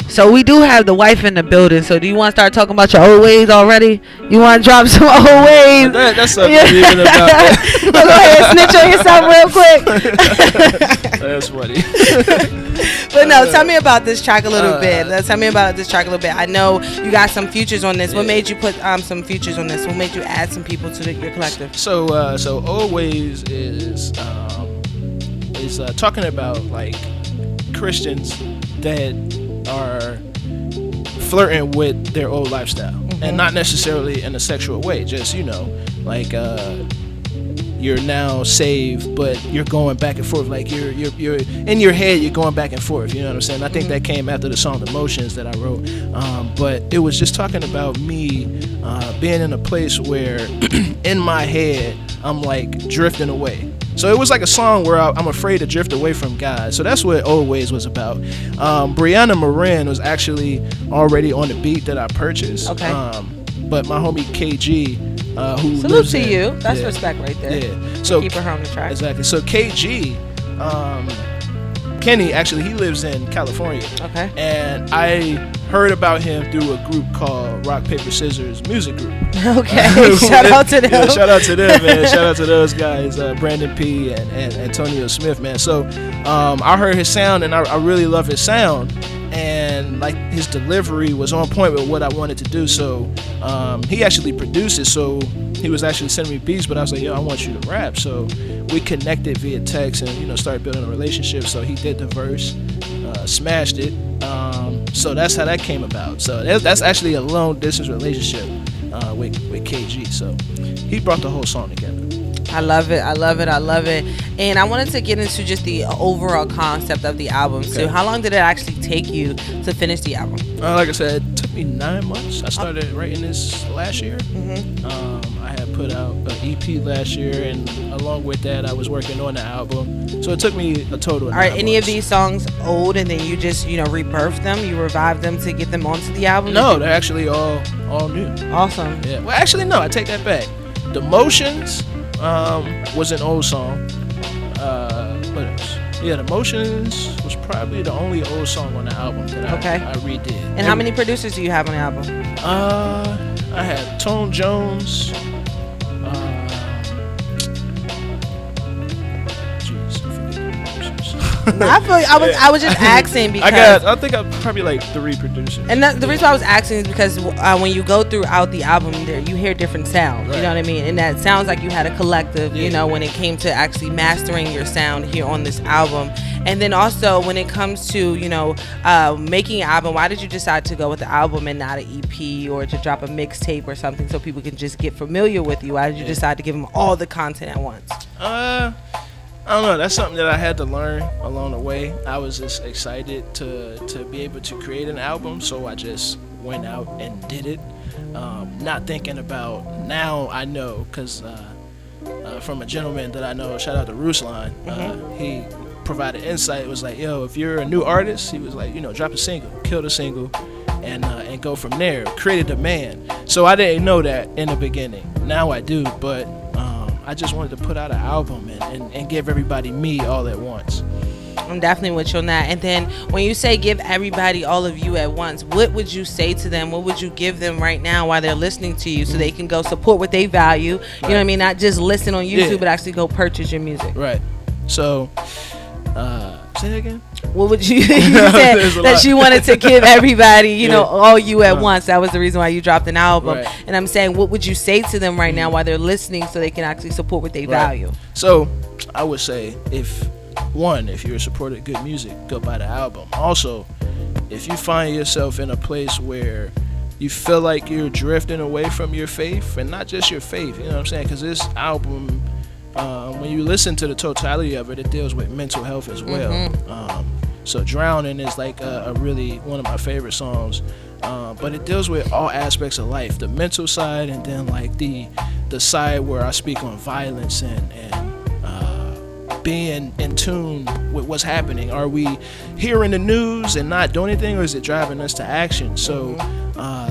So we do have the wife in the building. So do you want to start talking about your old ways already? You want to drop some old ways? That's something even about that. Go ahead, snitch on yourself real quick. That's funny. But no, tell me about this track a little bit. Tell me about this track a little bit. I know you got some features on this. What made you put some features on this? What made you add some people to your collective? So Always is talking about like Christians that are flirting with their old lifestyle, and not necessarily in a sexual way. Just like you're now saved, but you're going back and forth. Like you're in your head, you're going back and forth. You know what I'm saying? I think that came after the song "Emotions" that I wrote. But it was just talking about me being in a place where, in my head, I'm like drifting away. So it was like a song where I'm afraid to drift away from God. So that's what Old Ways was about. Brianna Marin was actually already on the beat that I purchased. Okay. But my homie KG, who Salute lives to in, you. That's yeah, respect right there. Yeah. So keep her on the track. Exactly. So KG, Kenny, actually, he lives in California. Okay. And I heard about him through a group called Rock Paper Scissors Music Group. Okay. Shout out to them. Yeah, shout out to them, man. Shout out to those guys, Brandon P. and Antonio Smith, man. So I heard his sound, and I really love his sound. And like his delivery was on point with what I wanted to do. So he actually produced it. So he was actually sending me beats, but I was like, yo, I want you to rap. So we connected via text and started building a relationship. So he did the verse, smashed it. So that's how that came about. So that's actually a long distance relationship with KG. So he brought the whole song together. I love it. And I wanted to get into just the overall concept of the album too. How long did it actually take you to finish the album? Like I said, it took me 9 months. I started writing this last year. I had put out an EP last year, and along with that, I was working on the album. So it took me a total of 9 months. Are any of these songs old, and then you just rebirthed them, you revived them to get them onto the album? No, they're actually all new. Awesome. Yeah. Well, actually, no. I take that back. The Motions was an old song. What else? Yeah, The Motions was probably the only old song on the album that I redid. And how many producers do you have on the album? I had Tone Jones. I was just asking because I think I probably like 3 producers. And the reason I was asking is because when you go throughout the album, you hear different sounds. Right. You know what I mean? And that sounds like you had a collective. Yeah. When it came to actually mastering your sound here on this album. And then also when it comes to making an album, why did you decide to go with the album and not an EP or to drop a mixtape or something so people can just get familiar with you? Why did you decide to give them all the content at once? I don't know. That's something that I had to learn along the way. I was just excited to be able to create an album, so I just went out and did it. Not thinking about, now I know, because from a gentleman that I know, shout out to Ruslan, he provided insight. It was like, yo, if you're a new artist, he was like, drop a single, kill the single, and go from there. Create a demand. So I didn't know that in the beginning. Now I do, but I just wanted to put out an album and give everybody me all at once. I'm definitely with you on that. And then when you say give everybody all of you at once, what would you say to them? What would you give them right now while they're listening to you so they can go support what they value? Right. You know what I mean? Not just listen on YouTube, but actually go purchase your music. Right. So, say that again? What would you said that you wanted to give everybody, all you at once. That was the reason why you dropped an album. Right. And I'm saying, what would you say to them right now while they're listening so they can actually support what they value? So I would say, if you're supporting good music, go buy the album. Also, if you find yourself in a place where you feel like you're drifting away from your faith, and not just your faith, you know what I'm saying? Because this album, when you listen to the totality of it, it deals with mental health as well. So Drowning is like a really one of my favorite songs, but it deals with all aspects of life, the mental side, and then like the side where I speak on violence and being in tune with what's happening. Are we hearing the news and not doing anything, or is it driving us to action? So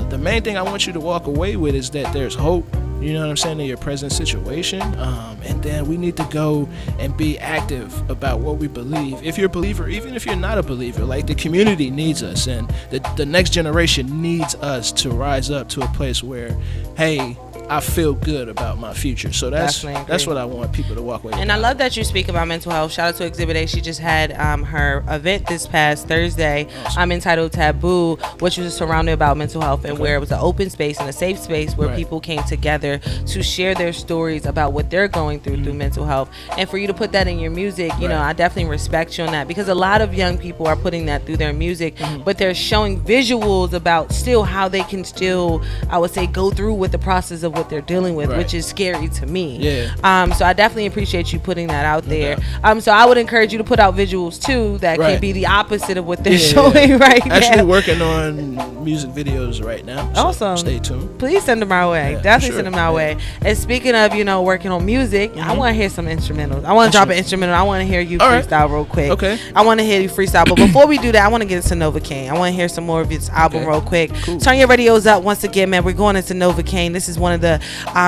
the main thing I want you to walk away with is that there's hope, you know what I'm saying, in your present situation. And then we need to go and be active about what we believe. If you're a believer, even if you're not a believer, like the community needs us, and the next generation needs us to rise up to a place where, hey, I feel good about my future. So that's what I want people to walk away with. And I love that you speak about mental health. Shout out to Exhibit A. She just had her event this past Thursday. Awesome. Entitled Taboo, which was surrounded about mental health, and where it was an open space and a safe space where people came together to share their stories about what they're going through mental health. And for you to put that in your music, you know, I definitely respect you on that, because a lot of young people are putting that through their music, but they're showing visuals about still how they can still, I would say, go through with the process of what they're dealing with, Right. which is scary to me. Yeah. So I definitely appreciate you putting that out there. So I would encourage you to put out visuals too that Right. can be the opposite of what they're showing right now. Actually working on music videos right now. So Awesome. stay tuned. Please send them our way. Yeah, Definitely sure. send them our way. And speaking of, working on music, I want to hear some instrumentals. I want to Sure. drop an instrumental. I want to hear you All right. freestyle real quick. Okay. I want to hear you freestyle. But before we do that, I want to get into Novocaine. I want to hear some more of his album real quick. Cool. Turn your radios up once again, man. We're going into Novocaine. This is one of the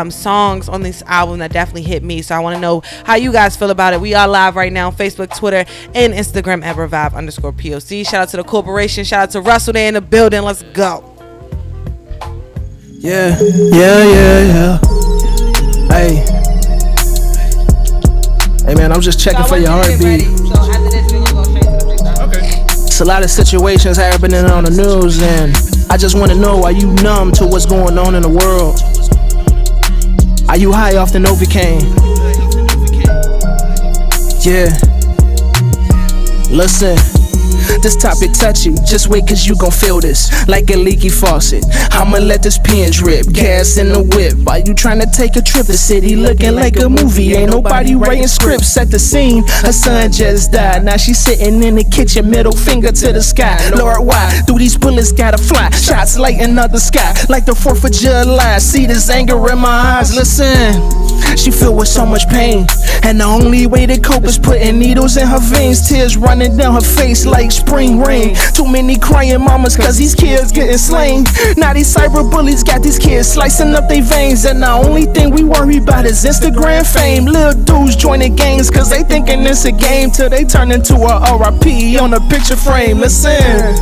songs on this album that definitely hit me. So I want to know how you guys feel about it. We are live right now on Facebook, Twitter, and Instagram at Revive_POC. Shout out to the corporation. Shout out to Russell. They're in the building. Let's go. Yeah. Hey. Hey man, I'm just checking for your heartbeat. Okay. It's a lot of situations happening on the news, and I just want to know, are you numb to what's going on in the world? Are you high off the Novocaine? Yeah. Listen. This topic touchy, just wait cause you gon' feel this like a leaky faucet. I'ma let this pen drip, gas in the whip. While you tryna take a trip, the city looking like a movie. Ain't nobody writing scripts, set the scene. Her son just died, now she's sitting in the kitchen, middle finger to the sky. Lord, why do these bullets gotta fly? Shots lighting up the sky like the 4th of July. See this anger in my eyes, listen. She filled with so much pain, and the only way to cope is putting needles in her veins. Tears running down her face like spring rain. Too many crying mamas cause these kids getting slain. Now these cyber bullies got these kids slicing up their veins, and the only thing we worry about is Instagram fame. Little dudes joining gangs cause they thinking it's a game, till they turn into a RIP on a picture frame. Listen,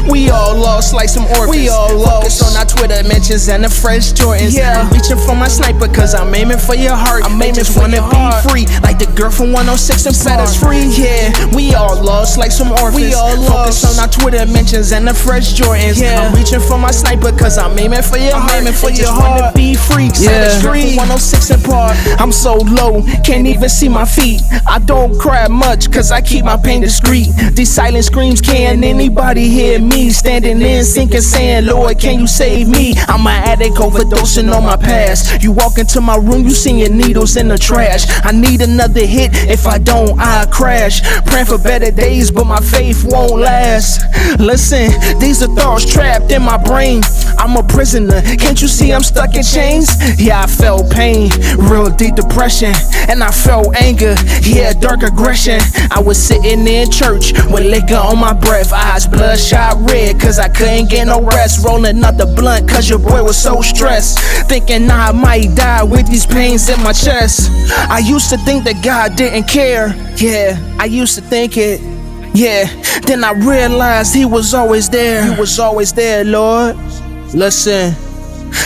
we all lost like some orphans. We all lost on our Twitter mentions and the fresh Jordans. I'm reaching for my sniper cause I'm aiming for your heart. I'm aiming for your heart. Free like the girl from 106 and set us free. Yeah, we all lost like some orphans. We all lost on our Twitter mentions and the fresh Jordans. I'm reaching for my sniper cause I'm aiming for your heart. I'm aiming for your heart. Wanna be free, set us free. 106 and par. I'm so low, can't even see my feet. I don't cry much cause I keep my pain discreet. These silent screams, can anybody hear me? Standing in sinking, saying, Lord, can you save me? I'm an addict overdosing on my past. You walk into my room, you see your needles in the trash. I need another hit, if I don't, I crash. Praying for better days, but my faith won't last. Listen, these are thoughts trapped in my brain. I'm a prisoner, can't you see I'm stuck in chains? Yeah, I felt pain, real deep depression, and I felt anger, yeah, dark aggression. I was sitting in church with liquor on my breath, eyes bloodshot red cause I couldn't get no rest. Rolling up the blunt cause your boy was so stressed, thinking I might die with these pains in my chest. I used to think that God didn't care, yeah, I used to think it. Yeah, then I realized he was always there. He was always there, Lord. Listen,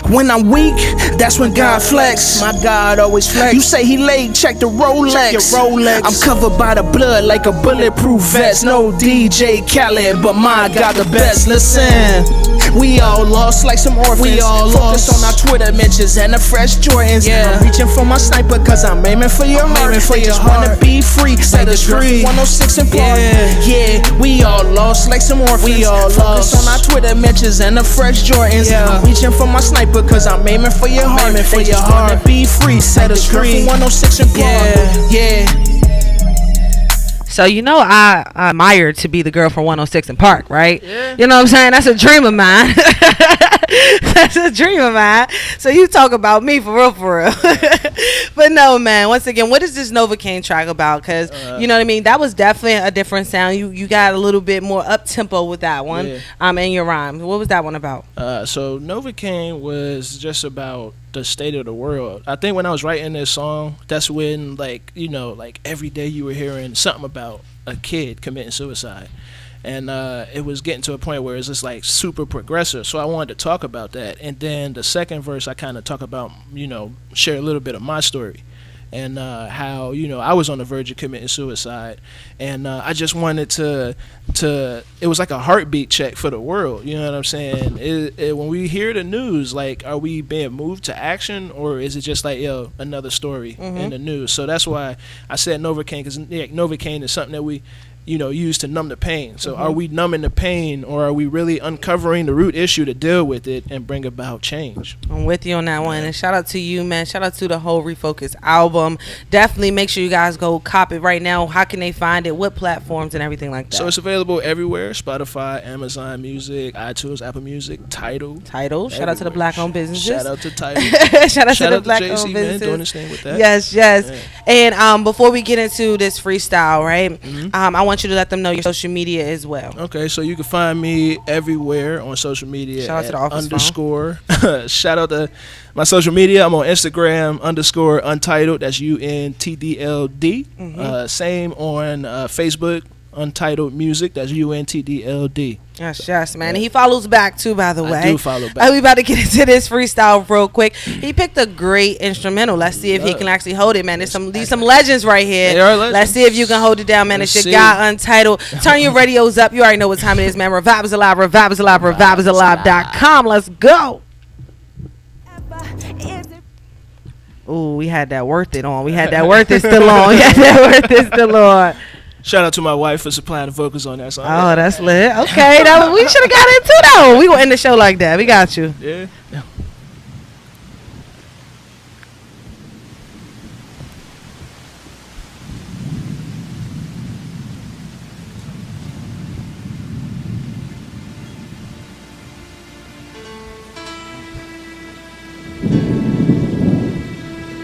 when I'm weak, that's when God flex. My God always flex. You say he late, check the Rolex. Check your Rolex. I'm covered by the blood like a bulletproof vest. No DJ Khaled, but my God the best. Listen, we all lost like some orphans. We all lost on our Twitter mentions and the fresh Jordans. I'm reaching for my sniper cause I'm aiming for your heart. They just wanna be free, set us free. 106 and par. Yeah, we all lost like some orphans. We all lost on our Twitter mentions and the fresh Jordans. I'm reaching for my sniper cause I'm aiming for your heart. They just wanna be free, set us free. 106 and par. Yeah. So I admire to be the girl from 106 and Park, right? Yeah. You know what I'm saying? That's a dream of mine. That's a dream of mine. So you talk about me for real. But no, man. Once again, what is this Novocaine track about? Because you know what I mean. That was definitely a different sound. You got a little bit more up tempo with that one. In your rhymes. What was that one about? So Novocaine was just about the state of the world. I think when I was writing this song, that's when like every day you were hearing something about a kid committing suicide. And it was getting to a point where it's just like super progressive. So I wanted to talk about that. And then the second verse, I kind of talk about, share a little bit of my story. And how, I was on the verge of committing suicide. And I just wanted to it was like a heartbeat check for the world. You know what I'm saying? When we hear the news, like, are we being moved to action? Or is it just like, another story in the news? So that's why I said Novocaine, because Novocaine is something that we used to numb the pain. So are we numbing the pain, or are we really uncovering the root issue to deal with it and bring about change? I'm with you on that one. And shout out to you, man. Shout out to the whole Refocus album. Definitely make sure you guys go cop it right now. How can they find it? What platforms and everything like that? So it's available everywhere: Spotify, Amazon Music, iTunes, Apple Music, Tidal. Shout out to the black-owned businesses. Shout out to Tidal. Shout out to the black-owned JC, businesses. man, doing his thing with that. Yes. Yeah. And before we get into this freestyle, right? I want you to let them know your social media as well. Okay, so you can find me everywhere on social media. Shout out to the office _ shout out to my social media. I'm on Instagram _untitled. That's UNTDLD. Same on Facebook, Untitled Music. That's UNTDLD. Yes, man. And he follows back too, by the way. I do follow back. We about to get into this freestyle real quick. He picked a great instrumental. Let's see if he can actually hold it, man. There's some legends right here. They are legends. Let's see if you can hold it down, man. It's your guy, Untitled. Turn your radios up. You already know what time it is, man. Revive is alive. Revive is alive. ReviveIsAlive.com. Let's go. Ooh, we had that worth it on. We had that worth it still on. Shout out to my wife for supplying the vocals on that song. Oh, that's lit. Okay, we should have got into though. We gonna end the show like that. We got you. Yeah.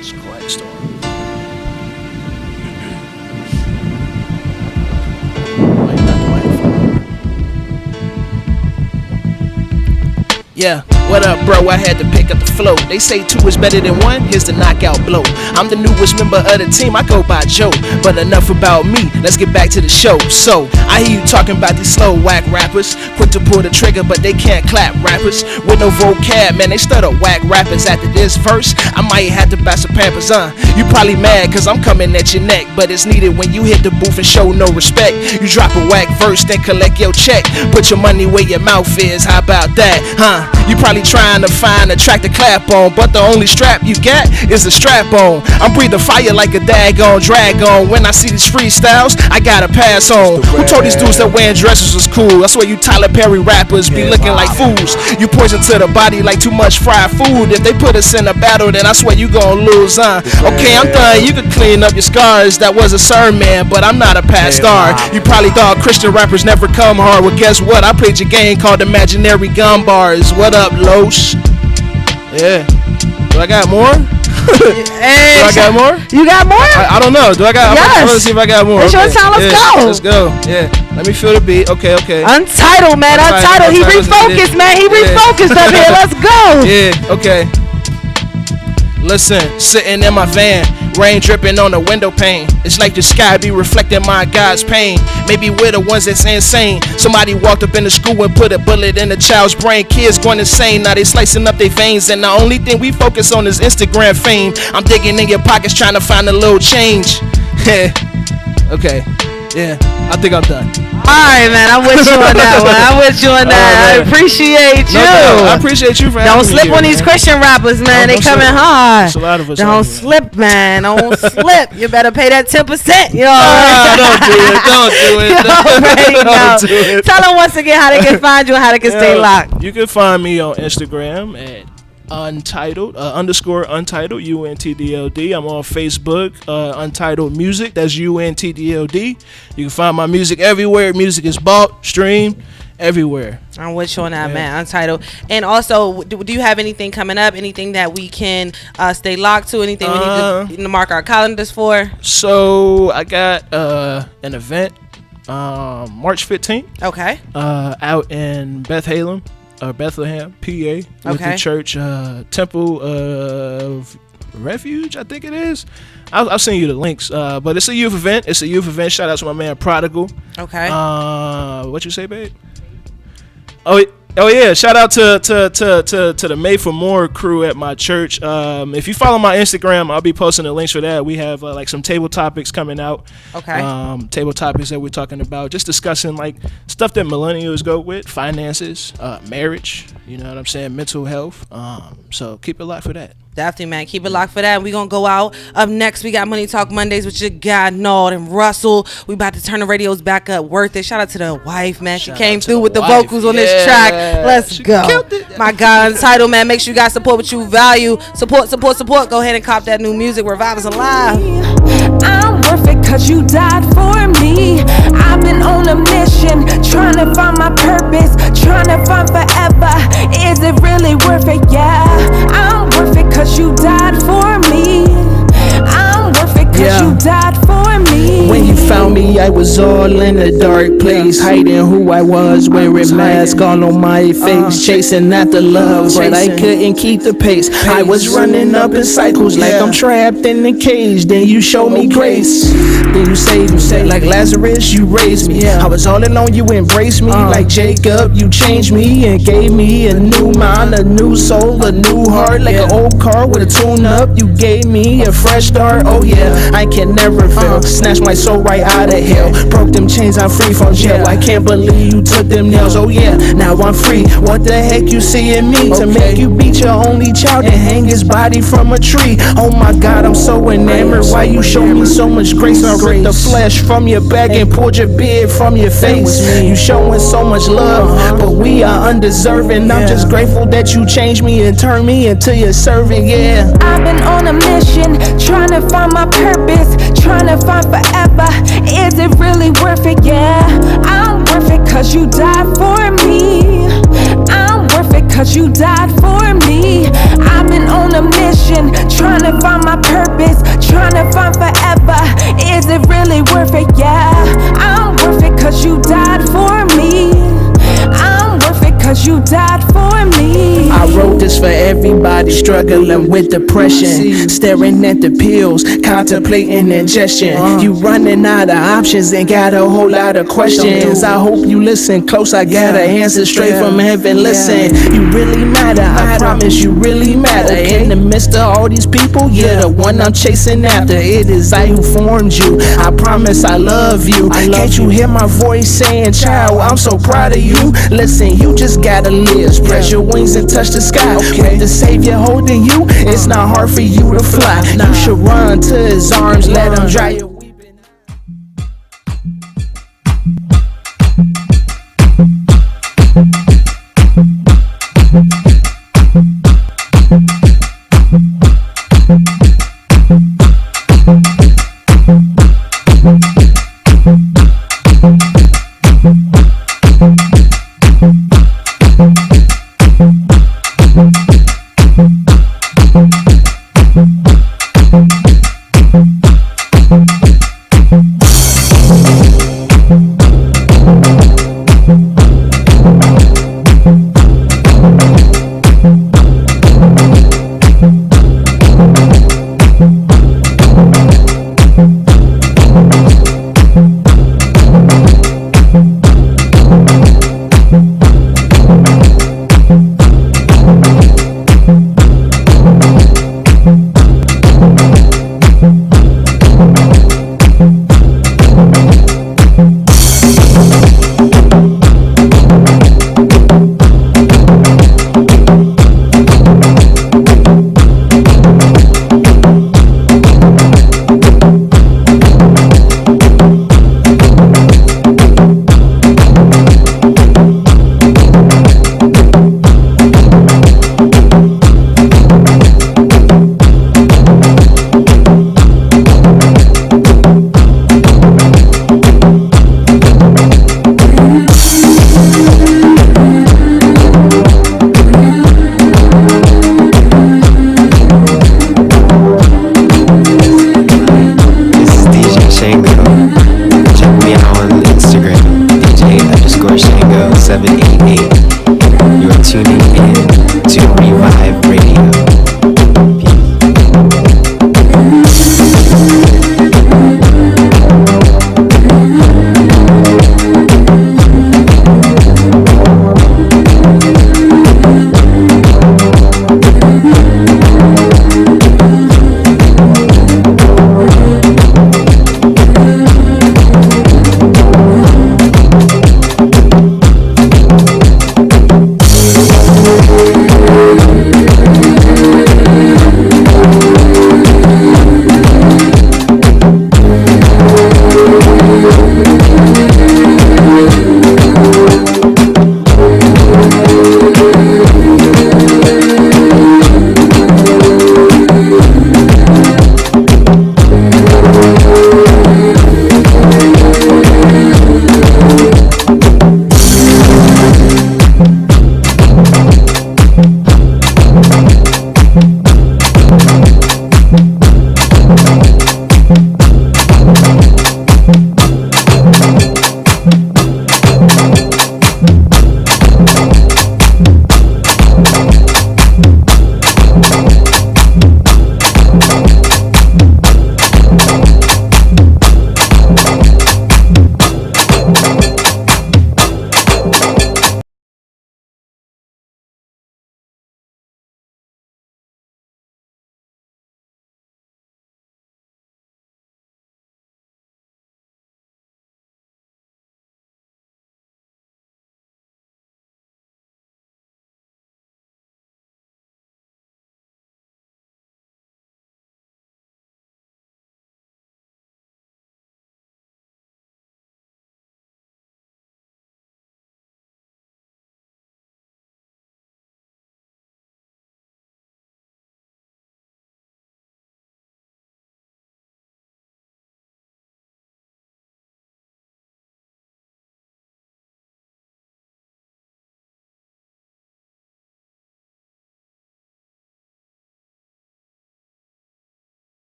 It's a quiet storm. Yeah, what up, bro? I had to pick up the flow. They say 2 is better than 1. Here's the knockout blow. I'm the newest member of the team. I go by Joe. But enough about me. Let's get back to the show. So, I hear you talking about these slow whack rappers. Quick to pull the trigger, but they can't clap rappers. With no vocab, man, they stutter whack rappers. After this verse, I might have to buy some Pampers, You probably mad cause I'm coming at your neck. But it's needed when you hit the booth and show no respect. You drop a whack verse, then collect your check. Put your money where your mouth is. How about that, You probably trying to find a track to clap on, but the only strap you got is a strap on. I'm breathing fire like a daggone dragon. When I see these freestyles, I gotta pass on. Who told these dudes that wearing dresses was cool? That's why you Tyler Perry rappers be looking like fools. You poison to the body like too much fried food. If they put us in a battle, then I swear you gon' lose, Okay, I'm done. You can clean up your scars. That was a sermon, but I'm not a pastor. You probably thought Christian rappers never come hard. Well, guess what? I played your game called Imaginary Gun Bars. What up, Los? Yeah. Do I got more? Hey, do I got more? You got more? I don't know. Do I got? Yes. I'm gonna see if I got more. It's your time. Let's go. Let's go. Yeah. Let me feel the beat. Okay. Untitled, man. Untitled. He refocused, man. He refocused up here. Let's go. Yeah. Okay. Listen, sitting in my van, rain dripping on the window pane. It's like the sky be reflecting my God's pain. Maybe we're the ones that's insane. Somebody walked up in the school and put a bullet in the child's brain. Kids going insane, now they slicing up their veins. And the only thing we focus on is Instagram fame. I'm digging in your pockets trying to find a little change. Okay, yeah, I think I'm done. Alright, man, I'm with you on that one. I appreciate you. No, I appreciate you for having me. Don't slip on these Christian rappers, man. They coming hard. There's a lot of us. Don't slip, man. Don't slip. You better pay that 10%. You know Don't do it. Tell them once again how they can find you and how they can stay locked. You can find me on Instagram at Untitled _Untitled UNTDLD. I'm on Facebook, Untitled Music. That's UNTDLD. You can find my music everywhere. Music is bought, streamed, everywhere. I'm with you on that, man. Untitled. And also, do you have anything coming up? Anything that we can stay locked to? Anything we need to mark our calendars for? So I got an event March 15th. Okay. Out in Bethlehem, PA, with the church Temple of Refuge, I think it is. I'll send you the links. But it's a youth event. Shout out to my man Prodigal. Okay. What you say, babe? Oh yeah! Shout out to the Made for More crew at my church. If you follow my Instagram, I'll be posting the links for that. We have like some table topics coming out. Okay. Table topics that we're talking about, just discussing like stuff that millennials go with, finances, marriage. You know what I'm saying? Mental health. So keep it locked for that. Definitely, man. Keep it locked for that. We gonna go out. Up next, we got Money Talk Mondays with your guy Nord and Russell. We about to turn the radios back up. Worth it. Shout out to the wife, man. She came through with the vocals on this track. Let's go. My God, Untitled, man. Make sure you guys support what you value. Support. Go ahead and cop that new music. Revive is alive. I'm worth it cause you died for me. I've been on a mission, trying to find my purpose, trying to find forever. Is it really worth it? Yeah, I'm worth it cause you died for me. I'm worth it cause you died for me. When you found me, I was all in a dark place, hiding who I was, wearing mask all on my face, chasing after love, but I couldn't keep the pace. I was running up in cycles like I'm trapped in a cage. Then you showed me grace, then you saved me. Like Lazarus, you raised me. I was all alone, you embraced me. Like Jacob, you changed me and gave me a new mind, a new soul, a new heart. Like an old car with a tune-up, you gave me a fresh start. Oh yeah, I can never fail. Snatch my soul right out of hell. Broke them chains, I'm free from jail. I can't believe you took them nails. Oh yeah, now I'm free. What the heck you see in me to make you beat your only child and hang his body from a tree? Oh my God, I'm so enamored. Why you show me so much grace? I ripped the flesh from your back and pulled your beard from your face. You showing so much love, but we are undeserving. I'm just grateful that you changed me and turned me into your servant. Yeah, I've been on a mission, trying to find my purpose, trying to find forever. Is it really worth it? Yeah, I'm worth it cause you died for me. I'm worth it cause you died for me. I've been on a mission, trying to find my purpose, trying to find forever. Is it really worth it? Yeah, I'm worth it cause you died for me. I'm worth it cause you died for me. I wrote this for everybody struggling with depression, staring at the pills, contemplating ingestion. You running out of options and got a whole lot of questions. I hope you listen close, I got an answer straight from heaven. Listen, you really matter, I promise you really matter. In the midst of all these people, you're the one I'm chasing after. It is I who formed you, I promise I love you. Can't you hear my voice saying, child, I'm so proud of you. Listen, you just gotta live, spread your wings and touch the sky. With the Savior holding you, it's not hard for you to fly. You should run to his arms, let him dry your weeping.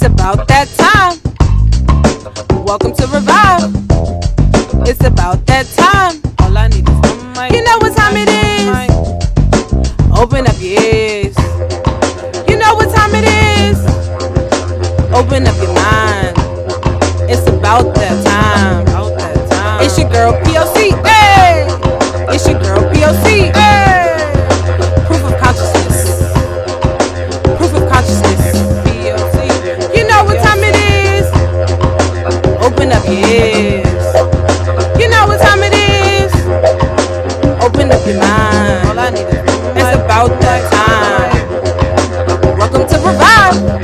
It's about that time. Welcome to Revive. It's about that time. All I need is one mic. You know what time it is. Open up your ears. You know what time it is. Open up your mind. It's about that time. It's your girl P.O.C. Hey! It's your girl P.O.C. Hey! Proof of consciousness. Proof of consciousness. P.O.C. You know what time it is. Open up your ears. You know what time it is. Open up your mind. All I need is it's about that time. Welcome to Revive.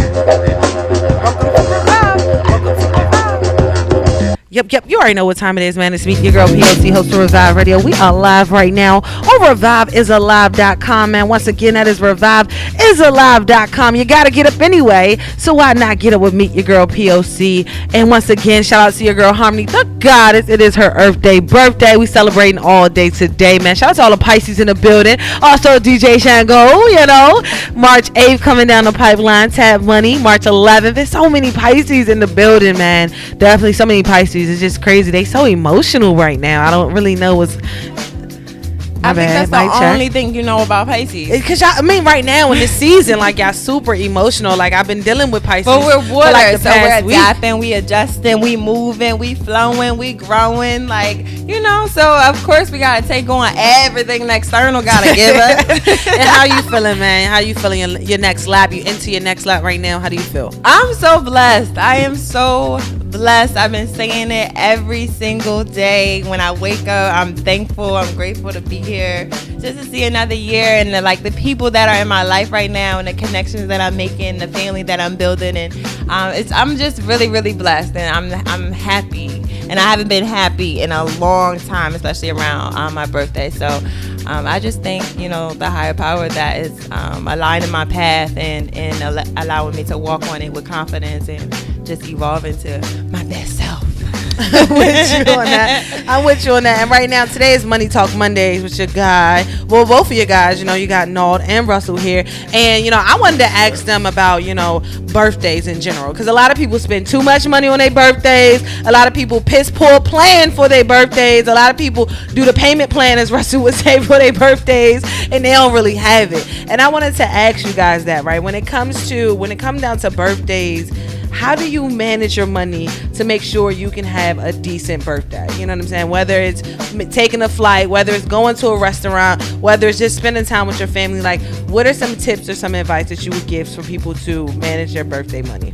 Yep. You already know what time it is, man. It's me, your girl P.O.C, host of Revive Radio. We are live right now on ReviveIsAlive.com, man. Once again, that is ReviveIsAlive.com. You got to get up anyway, so why not get up with Meet Your Girl P.O.C? And once again, shout out to your girl Harmony, the goddess. It is her Earth Day birthday. We celebrating all day today, man. Shout out to all the Pisces in the building. Also, DJ Shango, you know. March 8th coming down the pipeline. Tab Money. March 11th. There's so many Pisces in the building, man. Definitely so many Pisces. It's just crazy. They so emotional right now. I don't really know what's. I think that's the only thing you know about Pisces. Because I mean, right now in this season, like y'all super emotional. Like I've been dealing with Pisces. But we're water, like so we're adapting, we adjusting, we moving, we flowing, we growing. Like, you know, so of course we gotta take on everything the external gotta give us. And how you feeling, man? How you feeling your next lap? You into your next lap right now? How do you feel? I'm so blessed. I am so blessed. I've been saying it every single day when I wake up. I'm thankful. I'm grateful to be here just to see another year, and the people that are in my life right now, and the connections that I'm making, the family that I'm building, and I'm just really, really blessed, and I'm happy, and I haven't been happy in a long time, especially around my birthday. So I just thank, you know, the higher power that is aligning my path and allowing me to walk on it with confidence and just evolve into my best self. I'm with you on that. And right now, today is Money Talk Mondays with your guy. Well, both of you guys, you know, you got Nald and Russell here. And, you know, I wanted to ask them about, you know, birthdays in general. Because a lot of people spend too much money on their birthdays. A lot of people piss poor plan for their birthdays. A lot of people do the payment plan, as Russell would say, for their birthdays. And they don't really have it. And I wanted to ask you guys that, right? When it comes down to birthdays, how do you manage your money to make sure you can have a decent birthday? You know what I'm saying? Whether it's taking a flight, whether it's going to a restaurant, whether it's just spending time with your family. Like, what are some tips or some advice that you would give for people to manage their birthday money?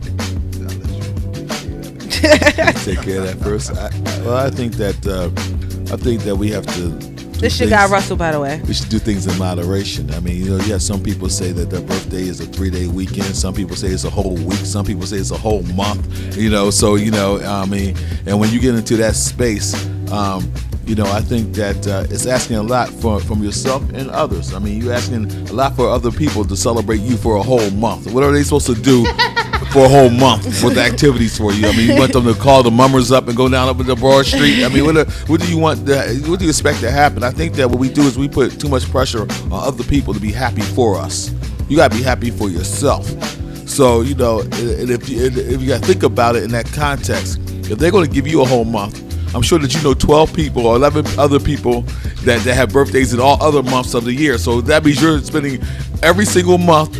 Take care of that first. I think that we have to. This your guy Russell, by the way. We should do things in moderation. I mean, you know, you have some people say that their birthday is a 3-day weekend. Some people say it's a whole week. Some people say it's a whole month. You know, so you know, I mean, and when you get into that space, you know, I think that it's asking a lot from yourself and others. I mean, you're asking a lot for other people to celebrate you for a whole month. What are they supposed to do for a whole month with activities for you? I mean, you want them to call the mummers up and go down up into Broad Street? I mean, what do you want? What do you expect to happen? I think that what we do is we put too much pressure on other people to be happy for us. You got to be happy for yourself. So, you know, and if you got to think about it in that context, if they're going to give you a whole month, I'm sure that you know 12 people or 11 other people that have birthdays in all other months of the year. So that means you're spending every single month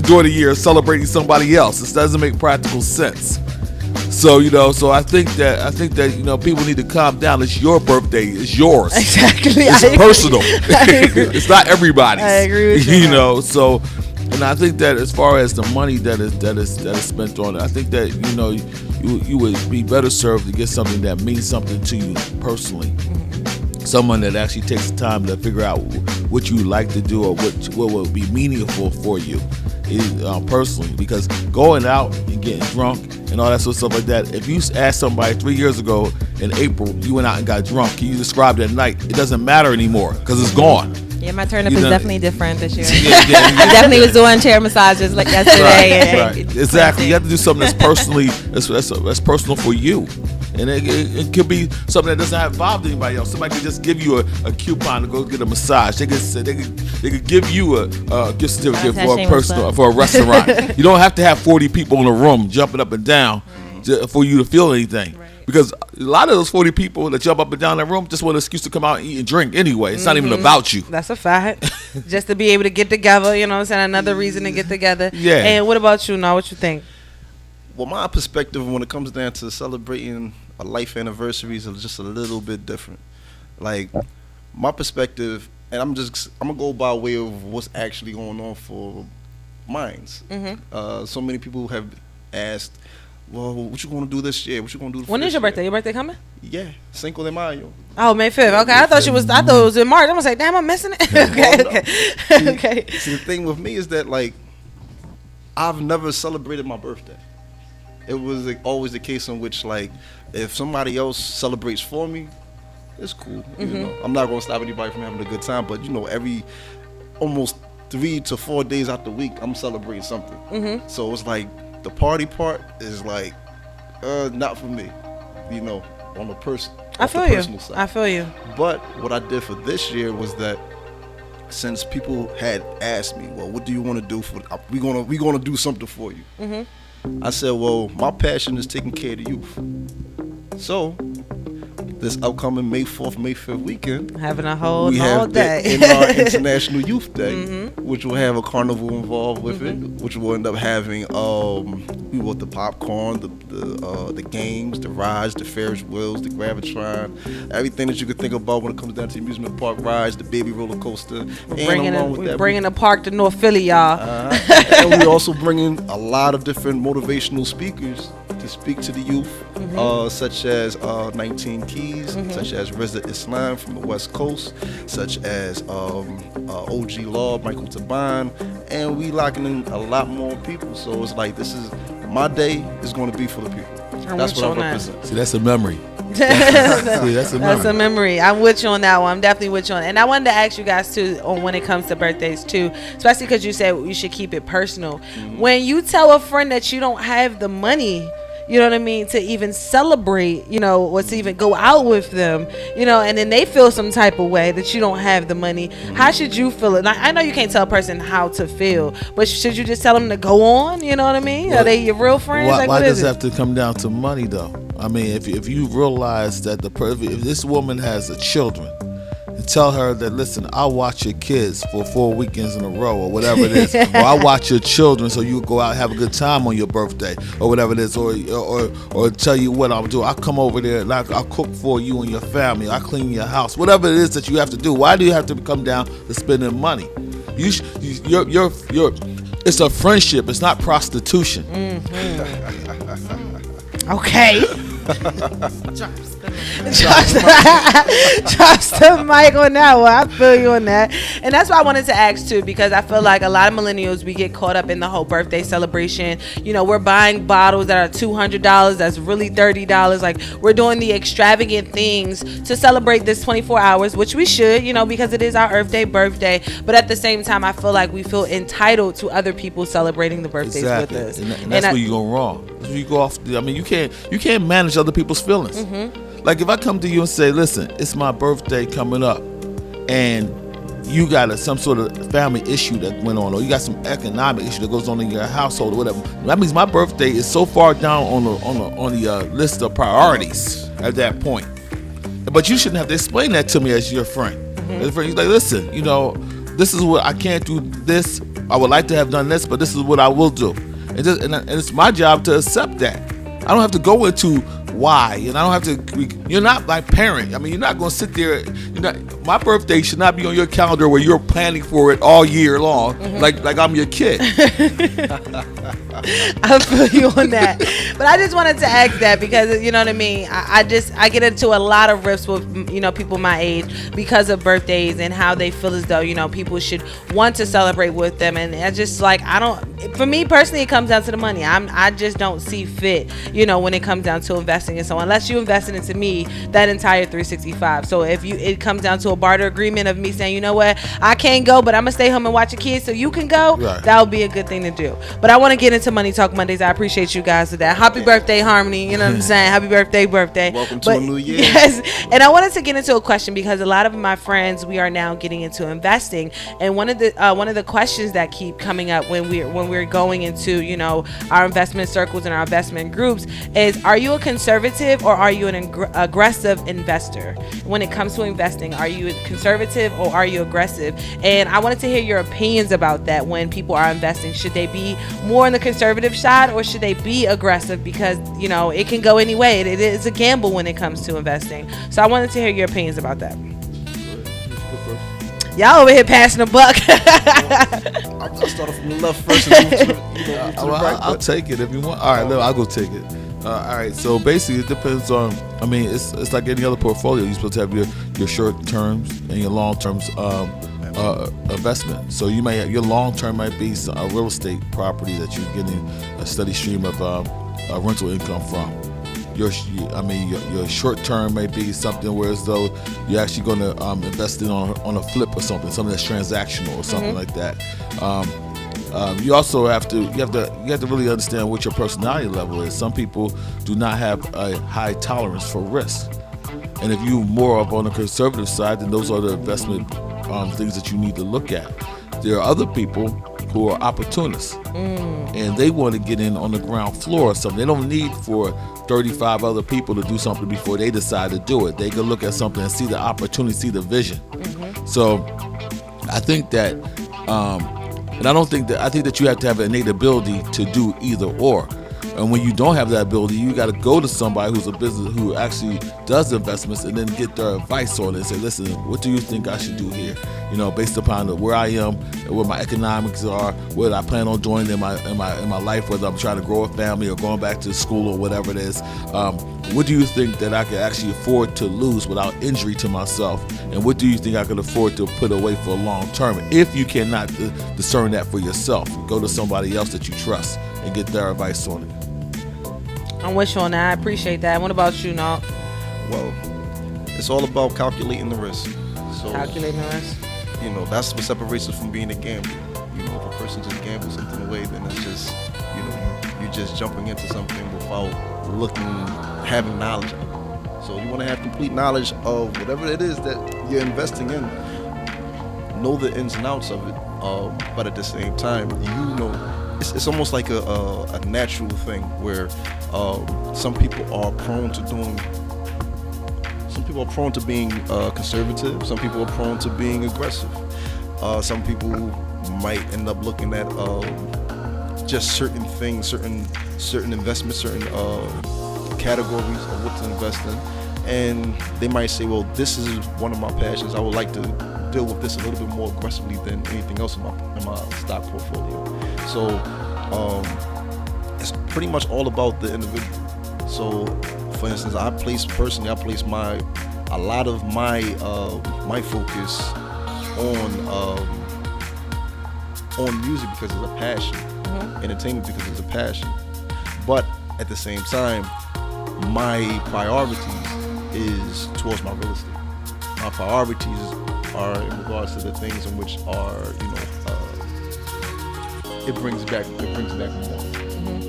during the year celebrating somebody else. This doesn't make practical sense. So, you know, so I think that you know, people need to calm down. It's your birthday. It's yours. Exactly. It's personal. It's not everybody's. I agree with you. You know, so, and I think that as far as the money that is spent on it, I think that, you know, you would be better served to get something that means something to you personally. Someone that actually takes the time to figure out what you like to do or what will be meaningful for you personally. Because going out and getting drunk and all that sort of stuff like that, if you ask somebody 3 years ago in April, you went out and got drunk, can you describe that night? It doesn't matter anymore because it's gone. Yeah, my turn up is definitely different this year. I definitely was doing chair massages like yesterday. Right. Exactly. You have to do something that's personally that's personal for you. And it could be something that doesn't have involved anybody else. Somebody could just give you a coupon to go get a massage. They could give you a gift certificate for a restaurant. You don't have to have 40 people in a room jumping up and down for you to feel anything. Right. Because a lot of those 40 people that jump up and down that room just want an excuse to come out and eat and drink anyway. It's not even about you. That's a fact. Just to be able to get together, you know what I'm saying? Another reason to get together. Yeah. And what about you now? What you think? Well, my perspective when it comes down to celebrating a life anniversary is just a little bit different. Like, my perspective, and I'm gonna go by way of what's actually going on for mines. So many people have asked, well, what you gonna do this year? What you gonna do? When is your birthday? Your birthday coming? Yeah, Cinco de Mayo. Oh, May 5th. Okay, I thought it was in March. I'm gonna say, damn, I'm missing it. Okay. See, the thing with me is that, like, I've never celebrated my birthday. It was like, always the case in which, like, if somebody else celebrates for me, it's cool. You know, I'm not gonna stop anybody from having a good time, but you know, every almost 3 to 4 days out the week, I'm celebrating something. So it's like the party part is like, not for me. You know, on the personal side. I feel you. But what I did for this year was that, since people had asked me, well, what do you want to do for? We gonna do something for you. I said, well, my passion is taking care of the youth. So this upcoming May 4th, May 5th weekend, having a whole day in our International Youth Day, which will have a carnival involved with it, which will end up having we want the popcorn, the games, the rides, the Ferris wheels, the Gravitron, everything that you could think about when it comes down to amusement park rides, the baby roller coaster. We're bringing the park to North Philly, y'all. And we're also bringing a lot of different motivational speakers to speak to the youth, such as 19 Keys, such as Reza Islam from the West Coast, such as OG Law, Michael Taban, and we locking in a lot more people. So it's like, this is my day is going to be for the people. That's what I represent. See, that's a memory. That's a memory. I'm with you on that one. I'm definitely with you on. And I wanted to ask you guys too, on when it comes to birthdays too, especially because you said you should keep it personal. When you tell a friend that you don't have the money, you know what I mean, to even celebrate, you know, or to even go out with them, you know, and then they feel some type of way that you don't have the money, how should you feel it? Like, I know you can't tell a person how to feel, but should you just tell them to go on? You know what I mean? Are they your real friends? Why does it have to come down to money though? I mean, if you realize that if this woman has children, and tell her that, listen, I'll watch your kids for 4 weekends in a row or whatever it is, or I'll watch your children so you go out and have a good time on your birthday or whatever it is, or tell you what I'll do. I'll come over there and I'll cook for you and your family. I'll clean your house. Whatever it is that you have to do. Why do you have to come down to spending money? It's a friendship. It's not prostitution. Okay. Drops the mic on that one. I feel you on that. And that's why I wanted to ask too, because I feel like a lot of millennials, we get caught up in the whole birthday celebration. You know, we're buying bottles that are $200 that's really $30. Like, we're doing the extravagant things to celebrate this 24 hours, which we should, you know, because it is our Earth Day birthday. But at the same time, I feel like we feel entitled to other people celebrating the birthdays with us. And that's where you go wrong. You go off. I mean, you can't manage other people's feelings. Like, if I come to you and say, listen, it's my birthday coming up, and you got some sort of family issue that went on, or you got some economic issue that goes on in your household or whatever, that means my birthday is so far down on the list of priorities at that point. But you shouldn't have to explain that to me as your friend. As a friend, you're like, listen, you know, this is what I can't do. This I would like to have done this, but this is what I will do. And it's my job to accept that. I don't have to go into why, and I don't have to. You're not my parent. I mean, you're not going to sit there. My birthday should not be on your calendar where you're planning for it all year long, like I'm your kid. I feel you on that. But I just wanted to ask that because, you know what I mean, I get into a lot of riffs with, you know, people my age because of birthdays and how they feel as though, you know, people should want to celebrate with them. And I just, like, for me personally, it comes down to the money. I just don't see fit, you know, when it comes down to investing in someone. Unless you invested into me, be that entire 365. So if it comes down to a barter agreement of me saying, you know what, I can't go, but I'm gonna stay home and watch the kids so you can go, Right. that would be a good thing to do. But I want to get into Money Talk Mondays. I appreciate you guys for that. Happy birthday, Harmony. You know what I'm saying? Happy birthday. Welcome to a new year. Yes. And I wanted to get into a question because a lot of my friends, we are now getting into investing, and one of the questions that keep coming up when we're going into, you know, our investment circles and our investment groups is, are you a conservative or are you an aggressive investor? When it comes to investing, are you conservative or are you aggressive? And I wanted to hear your opinions about that. When people are investing, should they be more on the conservative side or should they be aggressive? Because, you know, it can go any way. It is a gamble when it comes to investing. So I wanted to hear your opinions about that. Y'all over here passing the buck. I'll start off from the left first and move to the right. I'll take it if you want. All right, look, I'll go take it. All right, so basically it depends on, I mean, it's like any other portfolio. You're supposed to have your short terms and your long terms investment. So you may have, your long term might be a real estate property that you're getting a steady stream of rental income from. Your short term may be something where as though you're actually going to invest in on a flip or something that's transactional or something like that. You also have to really understand what your personality level is. Some people do not have a high tolerance for risk, and if you're more up on the conservative side, then those are the investment things that you need to look at. There are other people who are opportunists, and they want to get in on the ground floor or something. They don't need for 35 other people to do something before they decide to do it. They can look at something and see the opportunity, see the vision. So I think that, I think that you have to have an innate ability to do either or. And when you don't have that ability, you got to go to somebody who's a business who actually does investments and then get their advice on it and say, listen, what do you think I should do here? You know, based upon where I am, where my economics are, what I plan on doing in my life, whether I'm trying to grow a family or going back to school or whatever it is. What do you think that I could actually afford to lose without injury to myself? And what do you think I could afford to put away for a long term? If you cannot discern that for yourself, go to somebody else that you trust and get their advice on it. I'm with you on that. I appreciate that. What about you, Nalt? Well, it's all about calculating the risk. So, calculating the risk. You know, that's what separates it from being a gambler. You know, if a person just gambles something away, then it's just, you know, you're just jumping into something without having knowledge of it. So you want to have complete knowledge of whatever it is that you're investing in. Know the ins and outs of it, but at the same time, you know, it's almost like a natural thing where some people are prone to being conservative. Some people are prone to being aggressive. Some people might end up looking at just certain things, certain investments, certain categories of what to invest in, and they might say, well, this is one of my passions. I would like to deal with this a little bit more aggressively than anything else in my stock portfolio. So it's pretty much all about the individual. So for instance, I place a lot of my focus on music because it's a passion, entertainment because it's a passion. But at the same time, my priorities is towards my real estate. My priorities are in regards to the things in which are, you know, it brings back more.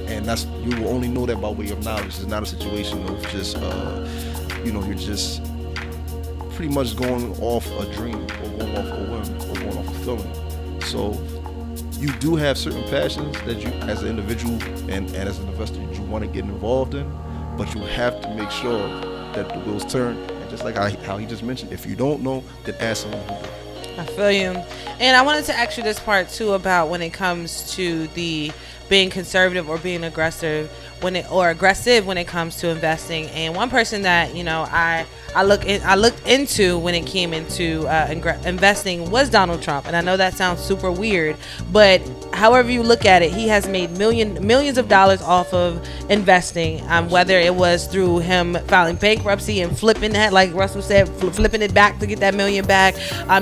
And that's, you will only know that by way of knowledge. It's not a situation of just, you know, you're just pretty much going off a dream or going off a whim or going off a feeling. So you do have certain passions that you, as an individual and as an investor, you want to get involved in, but you have to make sure that the wheels turn. And just like how he just mentioned, if you don't know, then ask someone who does. I feel you. And I wanted to ask you this part too about when it comes to the being conservative or being aggressive when it comes to investing. And one person that, you know, I looked into when it came into investing was Donald Trump. And I know that sounds super weird, but however you look at it, he has made millions of dollars off of investing, whether it was through him filing bankruptcy and flipping that, like Russell said, flipping it back to get that million back,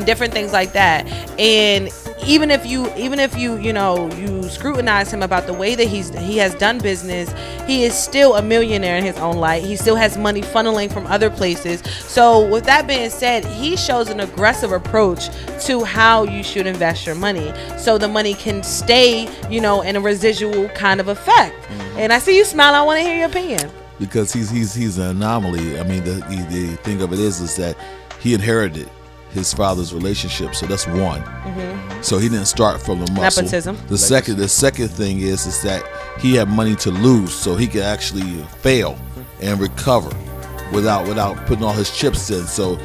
different things like that. And even if you you scrutinize him about the way that he has done business, he is still a millionaire in his own right. He still has money funneling from other places. So with that being said, he shows an aggressive approach to how you should invest your money, so the money can stay, in a residual kind of effect. And I see you smile. I want to hear your opinion. Because he's an anomaly. I mean, the thing of it is that he inherited his father's relationship, so that's one. So he didn't start from the muscle. Nepotism. The second thing is that he had money to lose, so he could actually fail and recover without putting all his chips in. So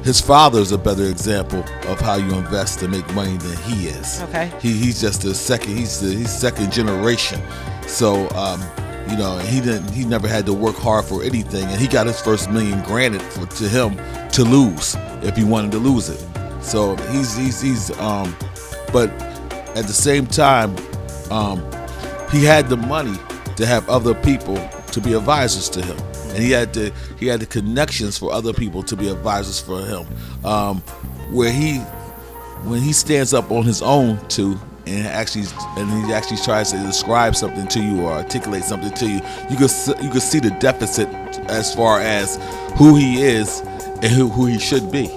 his father is a better example of how you invest to make money than he is. Okay. He's just he's second generation. So he never had to work hard for anything, and he got his first million granted to him to lose if he wanted to lose it. So he's but at the same time, he had the money to have other people to be advisors to him, and he had the connections for other people to be advisors for him. When he stands up on his own and he actually tries to describe something to you or articulate something to you, you can see the deficit as far as who he is and who he should be.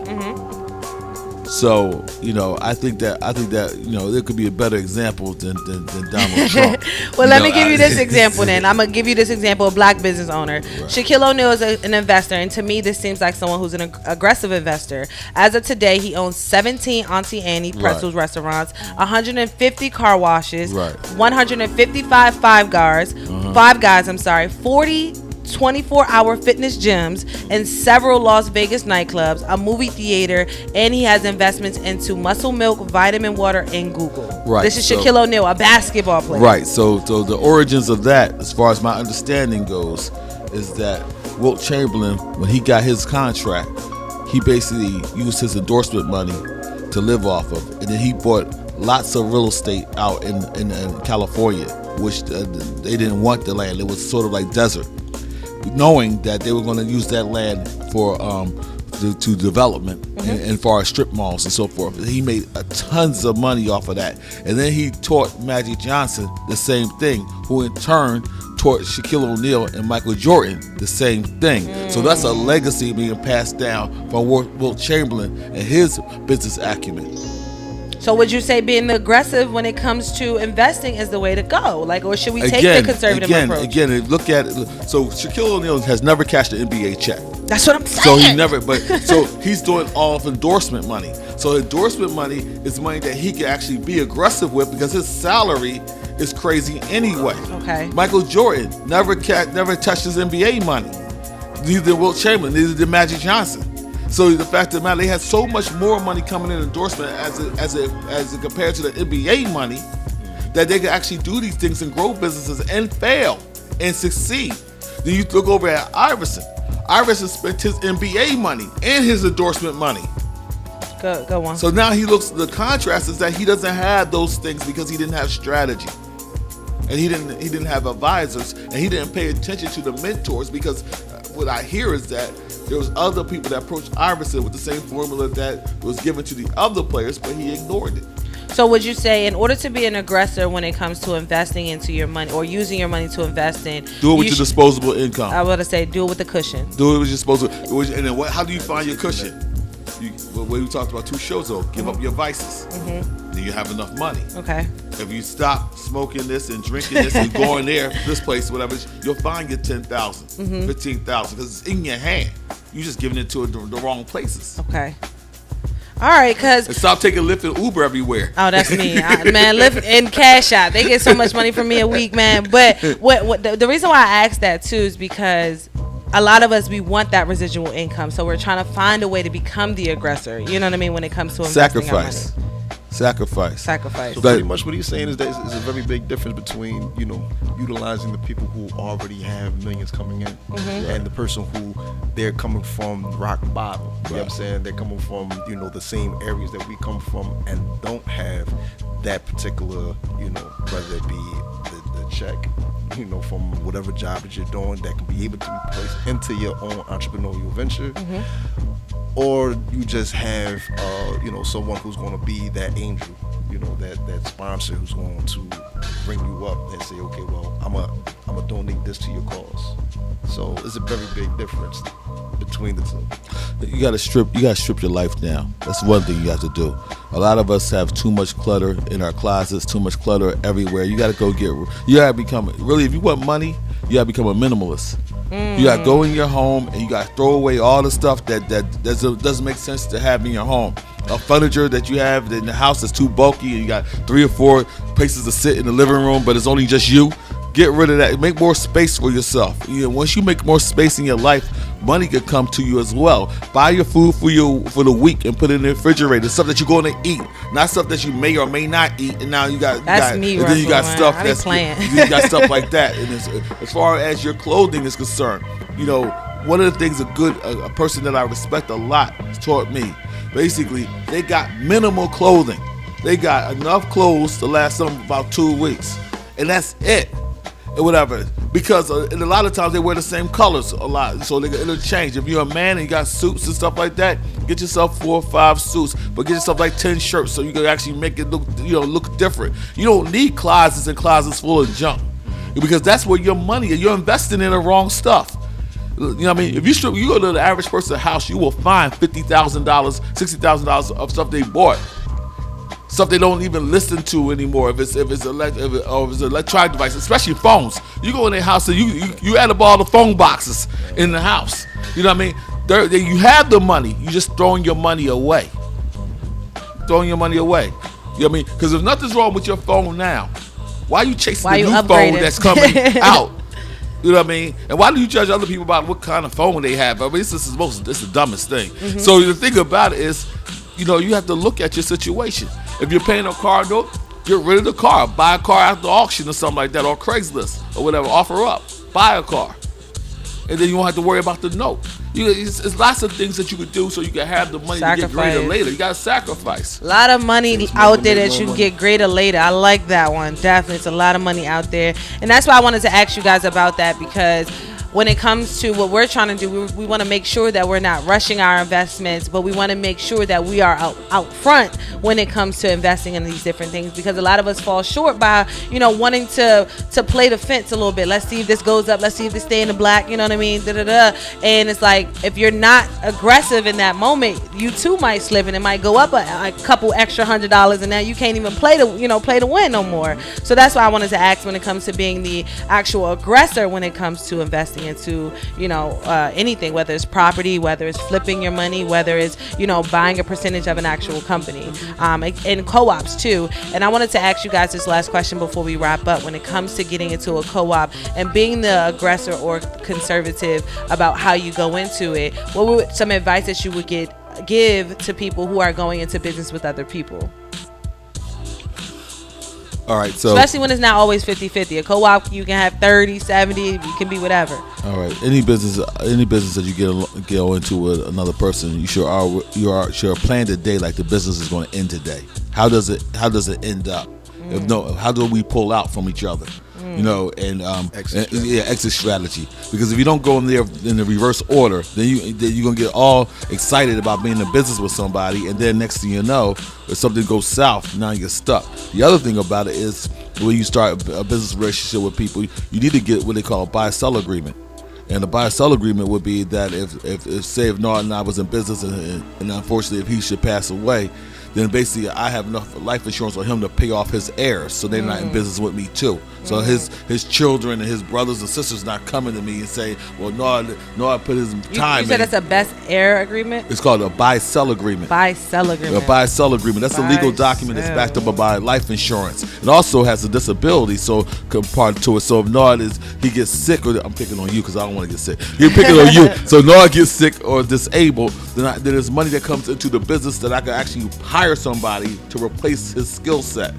So I think that there could be a better example than Donald Trump. Well, let me give you this example then. I'm gonna give you this example of black business owner. Shaquille O'Neal is an investor, and to me, this seems like someone who's an aggressive investor. As of today, he owns 17 Auntie Annie Pretzels restaurants, 150 car washes, 155 Five Guys, 40 24-hour fitness gyms and several Las Vegas nightclubs, a movie theater, and he has investments into Muscle Milk, Vitamin Water, and Google. Right. This is Shaquille O'Neal, a basketball player. Right. So the origins of that, as far as my understanding goes, is that Wilt Chamberlain, when he got his contract, he basically used his endorsement money to live off of, and then he bought lots of real estate out in California, which they didn't want the land. It was sort of like desert, knowing that they were going to use that land for to development and for our strip malls and so forth. He made tons of money off of that, and then he taught Magic Johnson the same thing, who in turn taught Shaquille O'Neal and Michael Jordan the same thing. So that's a legacy being passed down from Wilt Chamberlain and his business acumen. So would you say being aggressive when it comes to investing is the way to go? Or should we take the conservative approach? Again, look at it. So Shaquille O'Neal has never cashed an NBA check. That's what I'm saying. So he never, so he's doing all of endorsement money. So endorsement money is money that he can actually be aggressive with because his salary is crazy anyway. Okay. Michael Jordan never touched his NBA money. Neither did Wilt Chamberlain, neither did Magic Johnson. So the fact of the matter, they had so much more money coming in endorsement as it compared to the NBA money, that they could actually do these things and grow businesses and fail and succeed. Then you look over at Iverson. Iverson spent his NBA money and his endorsement money. Go on. So now the contrast is that he doesn't have those things because he didn't have strategy. And he didn't have advisors, and he didn't pay attention to the mentors, because what I hear is that there was other people that approached Iverson with the same formula that was given to the other players, but he ignored it. So would you say, in order to be an aggressor when it comes to investing into your money or using your money to invest in, do it with your disposable income? I would say do it with the cushion. Do it with your disposable. And then how do you find your cushion? We talked about 2 shows ago. Give up your vices. Then you have enough money. Okay. If you stop smoking this and drinking this and going there, this place, whatever, you'll find your 10,000, 15,000, because it's in your hand. You're just giving it to the wrong places. Okay. All right, and stop taking Lyft and Uber everywhere. Oh, that's me, man. Lyft and Cash App, they get so much money from me a week, man. But what the reason why I asked that too is because a lot of us, we want that residual income, so we're trying to find a way to become the aggressor. You know what I mean? When it comes to investing our money. Sacrifice. So pretty much what he's saying is that it's a very big difference between, utilizing the people who already have millions coming in and the person who they're coming from rock bottom. You know what I'm saying? They're coming from, the same areas that we come from and don't have that particular, whether it be the check, from whatever job that you're doing that can be able to be placed into your own entrepreneurial venture. or you just have someone who's going to be that angel, that sponsor who's going to bring you up and say, okay, well, I'm gonna donate this to your cause. So it's a very big difference between the two. You gotta strip your life down. That's one thing you have to do. A lot of us have too much clutter in our closets, too much clutter everywhere. You gotta you gotta become, really, if you want money, you gotta become a minimalist. You gotta go in your home and you gotta throw away all the stuff that doesn't make sense to have in your home. Furniture that you have in the house that's too bulky, and you got 3 or 4 places to sit in the living room, but it's only just you. Get rid of that. Make more space for yourself. Once you make more space in your life, money can come to you as well. Buy your food for the week and put it in the refrigerator. Stuff that you're going to eat, not stuff that you may or may not eat. And now you got stuff that's playing. You got stuff like that. And as far as your clothing is concerned, one of the things a person that I respect a lot taught me. Basically, they got minimal clothing. They got enough clothes to last them about 2 weeks, and that's it. And whatever, because and a lot of times they wear the same colors a lot, so it'll change. If you're a man and you got suits and stuff like that, get yourself 4 or 5 suits, but get yourself like 10 shirts so you can actually make it look different. You don't need closets and closets full of junk, because that's where your money is. You're investing in the wrong stuff. You know what I mean? If you go to the average person's house, you will find $50,000, $60,000 of stuff they bought. Stuff they don't even listen to anymore. If it's electronic devices, especially phones. You go in their house and you add up all the phone boxes in the house. You know what I mean? You have the money. You just throwing your money away. You know what I mean? Because if nothing's wrong with your phone now, why are you chasing the new phone that's coming out? You know what I mean? And why do you judge other people about what kind of phone they have? I mean, this is the dumbest thing. Mm-hmm. So the thing about it is, you have to look at your situation. If you're paying a car note, get rid of the car. Buy a car at the auction or something like that, or Craigslist or whatever. Offer up. Buy a car. And then you won't have to worry about the note. It's lots of things that you could do so you can have the money to get greater later. You got to sacrifice. A lot of money out there that you can get greater later. I like that one. Definitely. It's a lot of money out there. And that's why I wanted to ask you guys about that, because when it comes to what we're trying to do, we want to make sure that we're not rushing our investments, but we want to make sure that we are out front when it comes to investing in these different things, because a lot of us fall short by, wanting to play the fence a little bit. Let's see if this goes up. Let's see if this stay in the black. You know what I mean? And it's like, if you're not aggressive in that moment, you too might slip and it might go up a couple extra $100, and now you can't even play to win no more. So that's why I wanted to ask, when it comes to being the actual aggressor when it comes to investing into anything, whether it's property, whether it's flipping your money, whether it's buying a percentage of an actual company, and co-ops too. And I wanted to ask you guys this last question before we wrap up. When it comes to getting into a co-op and being the aggressor or conservative about how you go into it, what would some advice that you would give to people who are going into business with other people? All right, so especially when it's not always 50-50. A co-op, you can have 30, 70, it can be whatever. All right, any business that you get into with another person, you should plan the day like the business is going to end today. How does it end up? How do we pull out from each other? Exit strategy. Because if you don't go in there in the reverse order, then you're gonna get all excited about being in business with somebody, and then next thing you know, if something goes south, now you get stuck. The other thing about it is, when you start a business relationship with people, you need to get what they call a buy-sell agreement. And the buy-sell agreement would be that if Norton and I was in business, and unfortunately if he should pass away, then basically I have enough life insurance on him to pay off his heirs, so they're not in business with me too. So his children and his brothers and sisters not coming to me and saying, well, no, I put his time in. You said it's a best heir agreement? It's called a buy-sell agreement. Buy-sell agreement. A buy-sell agreement. That's a legal document that's backed up by life insurance. It also has a disability part to it. So if he gets sick, or I'm picking on you because I don't want to get sick. You're picking on you. So Nard gets sick or disabled, then there's money that comes into the business that I can actually hire somebody to replace his skill set.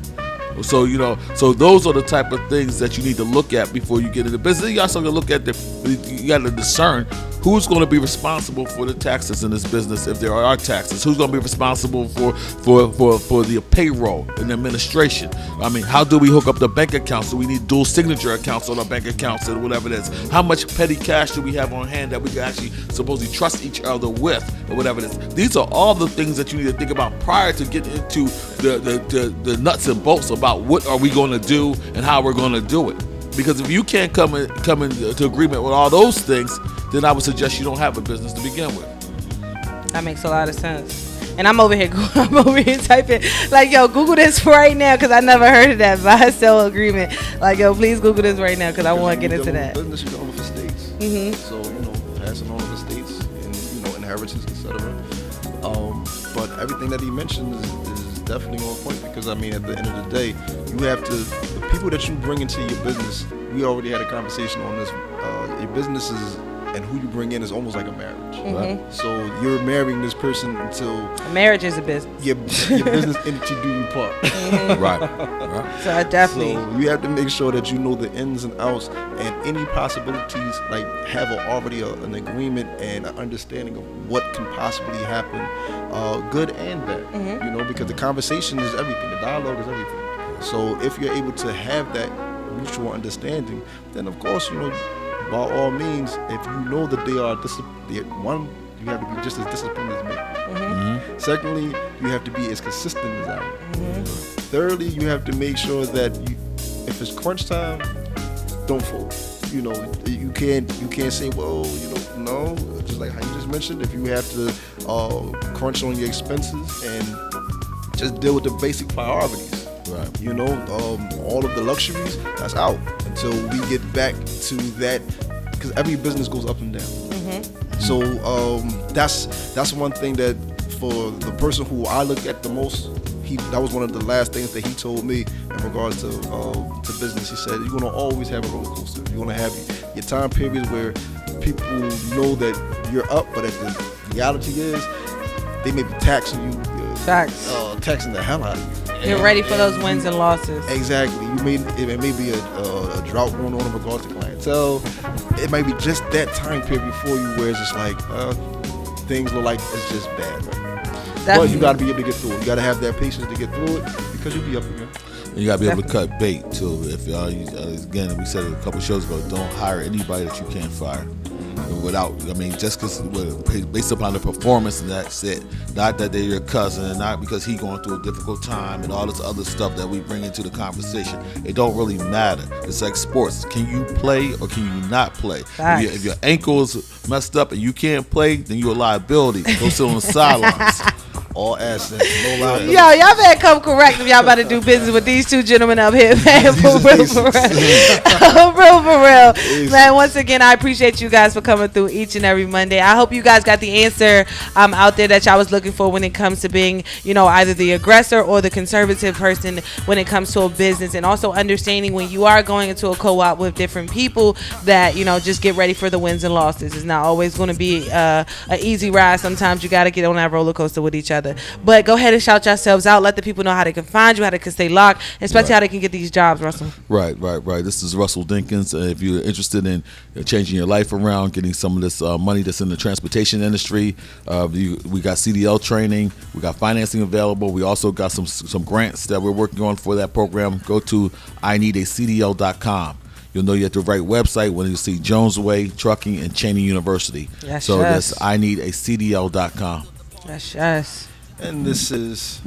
So so those are the type of things that you need to look at before you get into business. You also got to look at you got to discern who's going to be responsible for the taxes in this business, if there are taxes. Who's going to be responsible for the payroll and administration? I mean, how do we hook up the bank accounts? Do we need dual signature accounts on our bank accounts and whatever it is? How much petty cash do we have on hand that we can actually supposedly trust each other with, or whatever it is? These are all the things that you need to think about prior to getting into the nuts and bolts about what are we going to do and how we're going to do it. Because if you can't come into agreement with all those things, then I would suggest you don't have a business to begin with. That makes a lot of sense. And I'm over here typing, like, yo, Google this right now, because I never heard of that buy-sell agreement. Like, yo, please Google this right now, because I want to get into that. Business, you can own estates. So, passing on of estates and, inheritance, etc. But everything that he mentioned is definitely on point, because, I mean, at the end of the day, you have to, the people that you bring into your business, we already had a conversation on this, your business is, and who you bring in is almost like a marriage. Right? So you're marrying this person until a marriage is a business. Your business entity do you part. Right. So I definitely. So you have to make sure that you know the ins and outs and any possibilities. Like have already an agreement and an understanding of what can possibly happen, good and bad. Because the conversation is everything. The dialogue is everything. So if you're able to have that mutual understanding, then of course by all means, if you know that they are one, you have to be just as disciplined as me. Secondly, you have to be as consistent as I am. Thirdly, you have to make sure that if it's crunch time, don't fold. You can't say, well, no. Just like how you just mentioned, if you have to crunch on your expenses and just deal with the basic priorities. Right. All of the luxuries, that's out until we get back to that, because every business goes up and down. So that's one thing that for the person who I look at the most, that was one of the last things that he told me in regards to business. He said, you're going to always have a roller coaster. You're going to have your time periods where people know that you're up, but the reality is they may be taxing you. Taxing the hell out of you. You're ready for those wins and losses. Exactly. It may be a drought going on in regards to clientele. It might be just that time period for you where it's just like things look like it's just bad. But you got to be able to get through it. You got to have that patience to get through it, because you'll be up again. And you got to be able to cut bait too. If again, we said it a couple shows ago, don't hire anybody that you can't fire. Just because based upon the performance, and that's it. Not that they're your cousin, and not because he's going through a difficult time and all this other stuff that we bring into the conversation. It don't really matter. It's like sports. Can you play or can you not play? If your ankle's messed up and you can't play, then you're a liability. Go sit on the sidelines. All assets, no liability. Yo, y'all better come correct if y'all about to do business with these two gentlemen up here, man. For real. Man, once again, I appreciate you guys for coming through each and every Monday. I hope you guys got the answer out there that y'all was looking for when it comes to being, either the aggressor or the conservative person when it comes to a business, and also understanding when you are going into a co-op with different people that, just get ready for the wins and losses. It's not always going to be an easy ride. Sometimes you got to get on that roller coaster with each other. But go ahead and shout yourselves out. Let the people know how they can find you, how they can stay locked, especially how they can get these jobs, Russell. Right. This is Russell Dinkins. If you're interested in changing your life around, getting some of this money that's in the transportation industry, we got CDL training, we got financing available. We also got some grants that we're working on for that program. Go to ineedacdl.com. You'll know you're at the right website when you see Jones Way, Trucking, and Cheney University. That's ineedacdl.com. Yes. And this is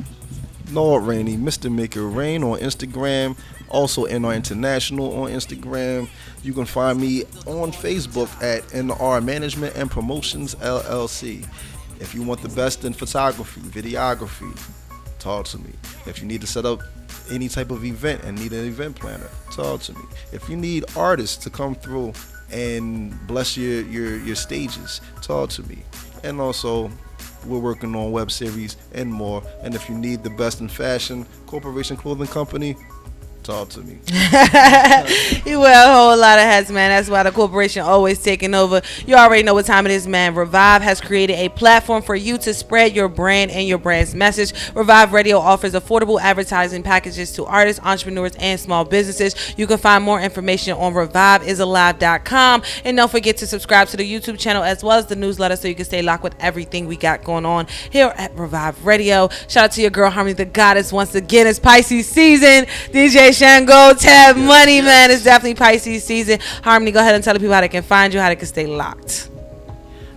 Lord Rainey, Mr. Make It Rain on Instagram, also NR International on Instagram. You can find me on Facebook at NR Management and Promotions LLC. If you want the best in photography, videography, talk to me. If you need to set up any type of event and need an event planner, talk to me. If you need artists to come through and bless your stages, talk to me. And also, we're working on web series and more. And if you need the best in fashion, Corporation Clothing Company, Talk to me. You wear a whole lot of hats, man. That's why the corporation always taking over. You already know what time it is, man. Revive has created a platform for you to spread your brand and your brand's message. Revive Radio offers affordable advertising packages to artists, entrepreneurs, and small businesses. You can find more information on reviveisalive.com. And don't forget to subscribe to the YouTube channel as well as the newsletter so you can stay locked with everything we got going on here at Revive Radio. Shout out to your girl Harmony the Goddess once again. It's Pisces season. DJ Shango, Tab Money, man. It's definitely Pisces season. Harmony, go ahead and tell the people how they can find you, how they can stay locked.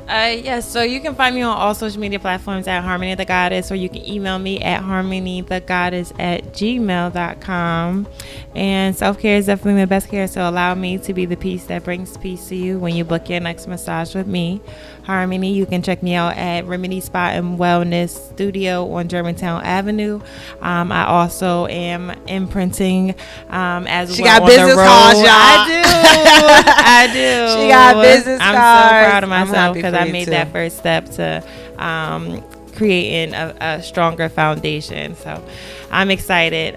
Yes, so you can find me on all social media platforms at Harmony the Goddess, or you can email me at harmonythegoddess@gmail.com. And self-care is definitely the best care, so allow me to be the peace that brings peace to you when you book your next massage with me, Harmony. You can check me out at Remedy Spa and Wellness Studio on Germantown Avenue. I also am imprinting as she well got on business the road. cards, y'all. I do. She got business I'm cards. so proud of myself because I me made too. that first step to creating a stronger foundation. So I'm excited.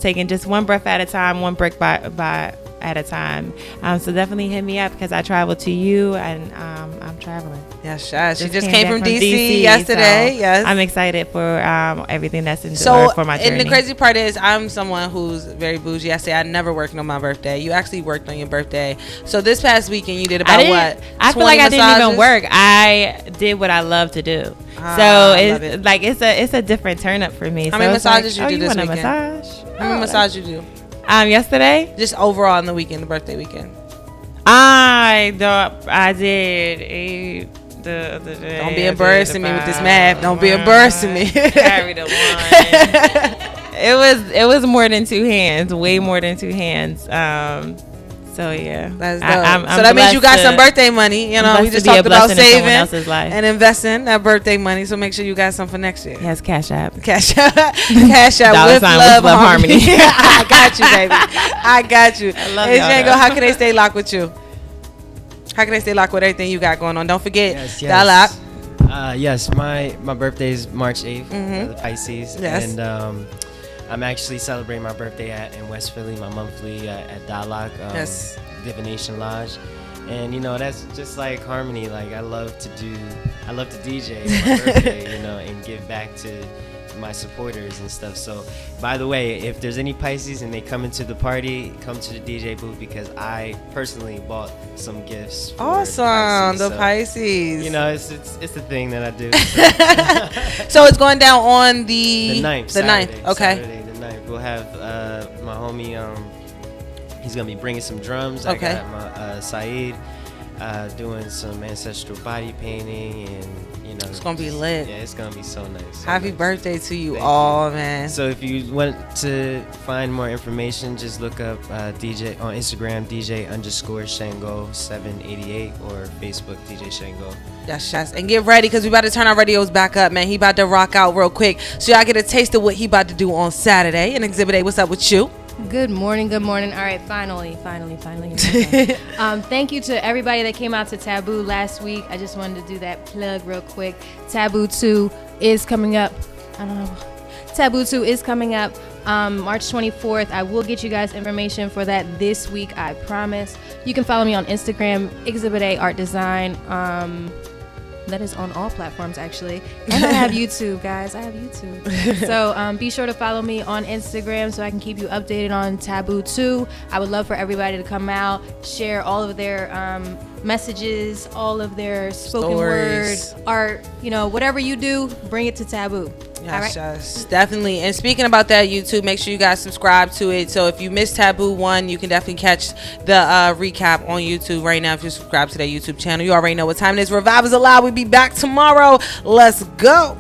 Taking just one breath at a time, one brick by at a time. So definitely hit me up because I travel to you and I'm traveling. Yes, she just came from DC So yesterday. Yes, I'm excited for everything that's in store for my journey. And the crazy part is I'm someone who's very bougie. I say I never worked on my birthday. You actually worked on your birthday. So this past weekend you did about what? I feel like I didn't even work. I did what I love to do. So it's like it's a different turn up for me. How many massages you do this weekend? Massage? How many massages you do? Yesterday? Just overall in the weekend, the birthday weekend. I did 8. Don't be embarrassing me with this math. Don't be embarrassing me. Carry the one. It was more than 2 hands. Way more than 2 hands. So yeah, that's dope. So that means you got some birthday money. You know, we just talked about saving and investing that birthday money. So make sure you got some for next year. Yes, Cash App. Cash App with love harmony. I got you, baby. I got you. I love hey, y'all. Django, how can they stay locked with you? How can they stay locked with everything you got going on? Don't forget, dial up. Yes, my birthday is March 8th, the Pisces. Yes. And I'm actually celebrating my birthday in West Philly, my monthly at Dalak, Divination Lodge. And, you know, that's just like Harmony. Like, I love to DJ on my birthday, you know, and give back to my supporters and stuff. So, by the way, if there's any Pisces and they come into the party, come to the DJ booth because I personally bought some gifts for the Pisces. You know, it's a thing that I do. So it's going down on the 9th. The 9th. Okay. Saturday the 9th. We'll have my homie. He's gonna be bringing some drums. Okay. I got my Saeed doing some ancestral body painting, and you know, it's gonna be lit. Yeah, it's gonna be so nice. Happy birthday to you all, man. So if you want to find more information, just look up DJ on Instagram, DJ_Shango788, or Facebook, DJ Shango. Yes. And get ready because we about to turn our radios back up, man. He about to rock out real quick. So y'all get a taste of what he about to do on Saturday. And Exhibit A, what's up with you? Good morning. All right, finally. Thank you to everybody that came out to Taboo last week. I just wanted to do that plug real quick. Taboo 2 is coming up. Taboo 2 is coming up March 24th. I will get you guys information for that this week, I promise. You can follow me on Instagram, Exhibit A Art Design. That is on all platforms, actually. And I have YouTube, guys. So be sure to follow me on Instagram so I can keep you updated on Taboo 2. I would love for everybody to come out, share all of their messages, all of their spoken word, art, you know, whatever you do, bring it to Taboo. Yes, definitely. And speaking about that, YouTube, make sure you guys subscribe to it. So if you missed Taboo 1, you can definitely catch the recap on YouTube right now if you subscribe to that YouTube channel. You already know what time it is. Revive is alive. We'll be back tomorrow. Let's go.